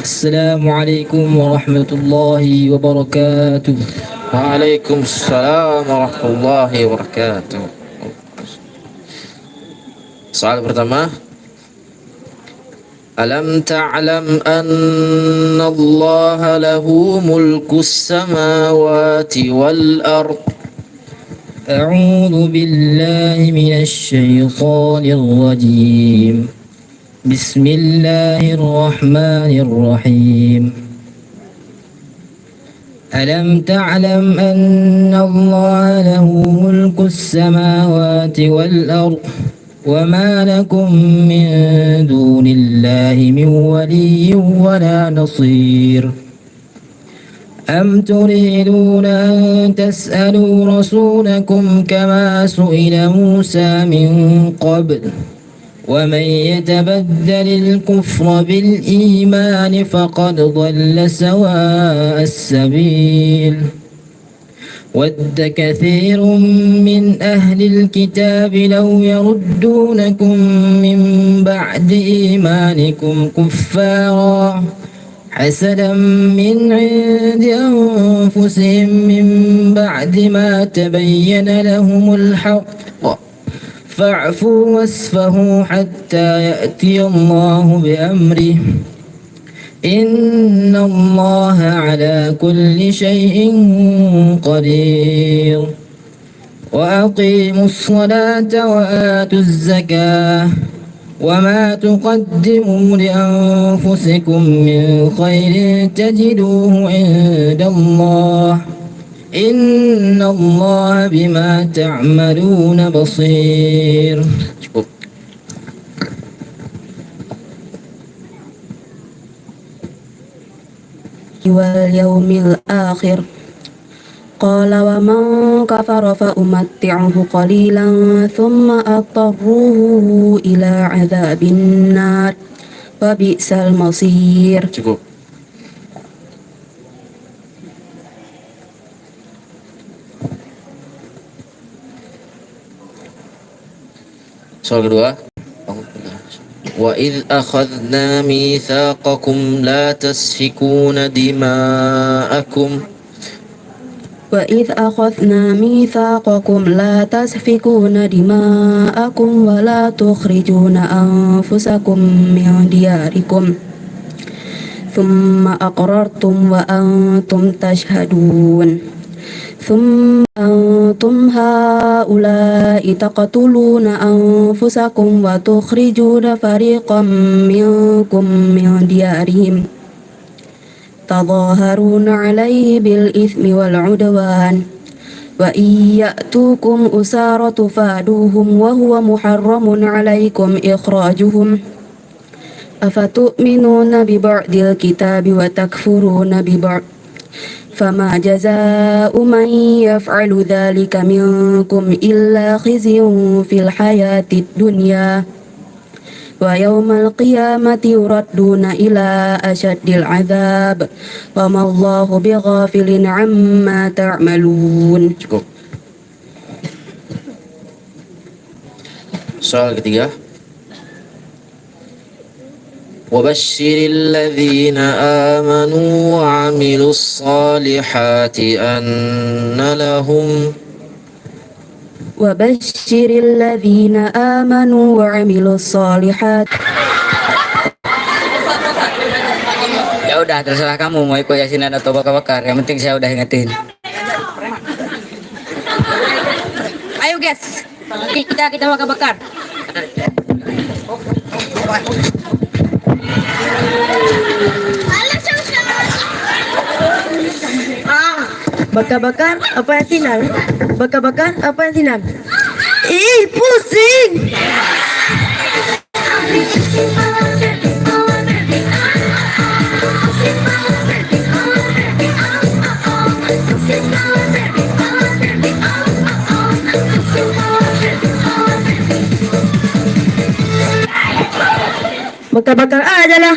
Assalamualaikum warahmatullahi wabarakatuh. Waalaikumsalam warahmatullahi wabarakatuh. Soal pertama, Alam ta'lam anna Allah lahu mulkus samawati wal ard. A'udzu billahi minasy syaithanir rajim. Bismillahirrahmanirrahim. ألم تعلم أن الله له ملك السماوات والأرض وما لكم من دون الله من ولي ولا نصير أم تريدون أن تسألوا رسولكم كما سئل موسى من قبل ومن يتبدل الكفر بالإيمان فقد ضل سواء السبيل ود كثير من أهل الكتاب لو يردونكم من بعد إيمانكم كفارا حسدا من عند أنفسهم من بعد ما تبين لهم الحق فاعفوا واصفحوا حتى يأتي الله بأمره إن الله على كل شيء قدير وأقيموا الصلاة وآتوا الزكاة وما تقدموا لأنفسكم من خير تجدوه عند الله إن الله بما تعملون بصير. Cukup. واليوم الآخر قال ومن كفر فأمتعه قليلا ثم أضطره إلى عذاب النار وبئس المصير. Cukup. Soal kedua. Wa idh akhadna mitsaqakum la tasfikuna dima'akum. وإذ أخذنا ميثاقكم لا تسفكون دماءكم ولا تخرجون أنفسكم من دياركم ثم أقررتم وأنتم تشهدون ثم أنتم هؤلاء تقتلون أنفسكم وتخرجون فريقا منكم من ديارهم تظاهرون عليه بالإثم والعدوان وإن يأتوكم أسارى تفادوهم وهو محرم عليكم إخراجهم أفتؤمنون ببعض الكتاب وتكفرون ببعض فما جزاء من يفعل ذلك منكم إلا خزي في الحياة الدنيا ويوم القيامة يردون إلى أشد العذاب وما الله بغافل عما تعملون. Cukup. Soal ketiga. وبشر الذين آمنوا وعملوا الصالحات أن لهم وبشر الذين آمنوا وعملوا الصالحات. Ya udah, terserah kamu mau ikut yasinan atau bakar-bakar. Yang penting saya udah ingetin. Ayo guys, kita bakar-bakar. Bakar-bakar apa yasinan? Bakar-bakar apa yasinan? Ih, pusing. Bakar-bakar aja lah.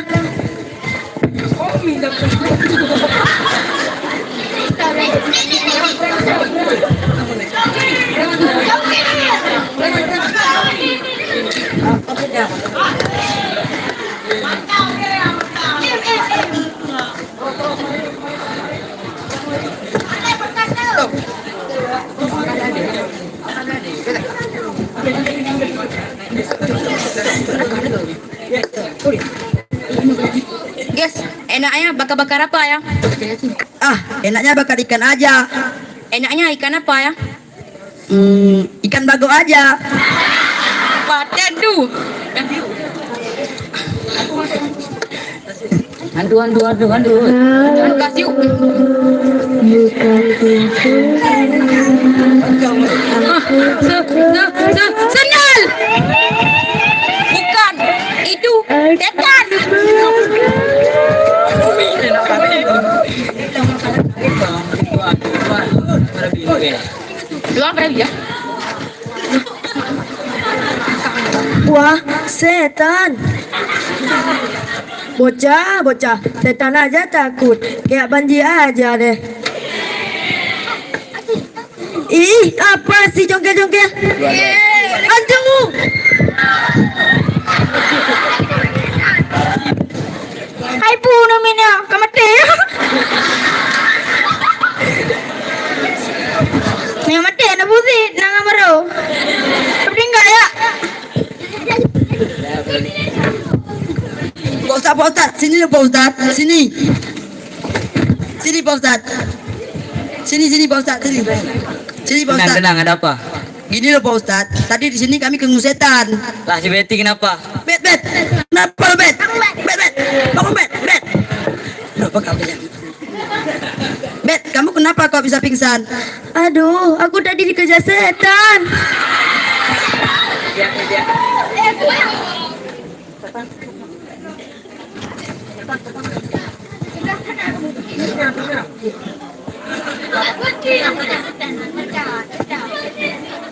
Guys, enaknya bakar-bakar apa ya? Enaknya bakar ikan aja. Enaknya ikan apa ya? Ikan bago aja. Paten tuh. Andu. Kasih. Sendal. Bukan. Itu setan. Dua berapa ya? Wah, setan. Bocah, setan aja takut. Kayak banji aja deh. Ih, apa sih jongkel-jongkel? Aduh. Hai po namin ya, kamate. Nih mati na busi nang amaro. Tapi enggak ya? Pak Ustaz, sini loh Pak Ustaz, sini. Sini Pak Ustaz. Sini Pak Ustaz, sini. Sini Pak Ustaz. Tenang, ada apa? Gini loh Pak Ustaz, tadi di sini kami ketemu setan. Lah si Betty kenapa? Bet. Kenapa lo Bet? Bet. Bangun Bet. Kenapa kamu ya? Bet, kamu kenapa kok bisa pingsan? Aduh, aku tadi dikejar setan.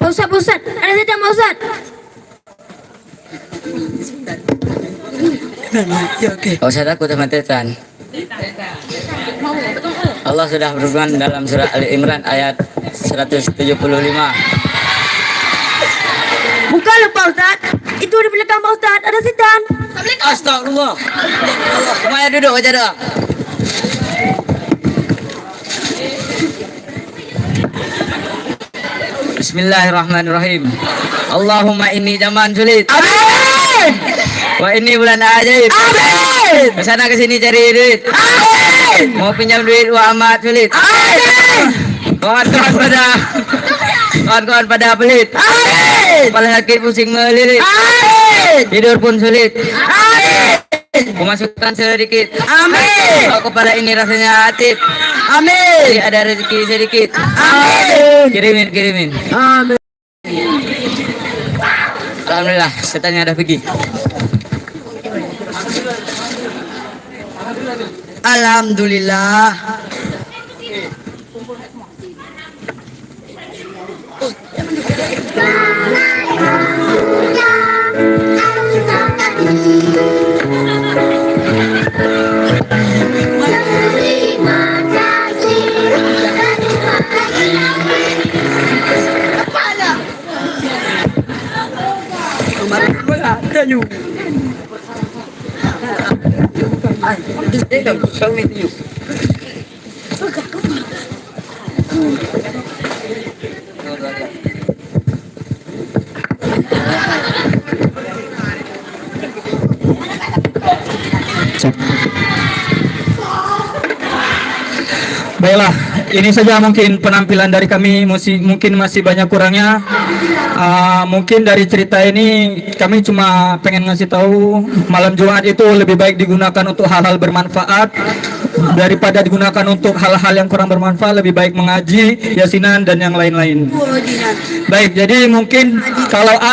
Pak Ustaz, ada setan Pak Ustaz. Ya oke. Kau usah takut sama setan. Allah sudah berfirman dalam surah Ali Imran ayat 175. Bukan lalu Pak Ustaz. Itu di belakang Pak Ustaz ada setan. Astagfirullah. Semuanya duduk aja dah. Bismillahirrahmanirrahim. Allahumma inni zaman sulit. Amin. Wah ini bulan ajaib. Amin. Kesana kesini cari duit. Amin. Mau pinjam duit wah amat sulit. Amin. Kawan-kawan pada pelit. Amin. Kepala sakit pusing melilit. Amin. Tidur pun sulit. Amin. Pemasukan sedikit. Amin. Kok kepala ini rasanya aktif. Amin. Jadi ada rezeki sedikit. Amin. Kirimin. Amin. Alhamdulillah, setannya ada pergi. Alhamdulillah. Baiklah, ini saja mungkin penampilan dari kami, mungkin masih banyak kurangnya. Mungkin dari cerita ini kami cuma pengen ngasih tahu malam Jumat itu lebih baik digunakan untuk hal-hal bermanfaat daripada digunakan untuk hal-hal yang kurang bermanfaat. Lebih baik mengaji, yasinan dan yang lain-lain. Baik, jadi mungkin kalau ada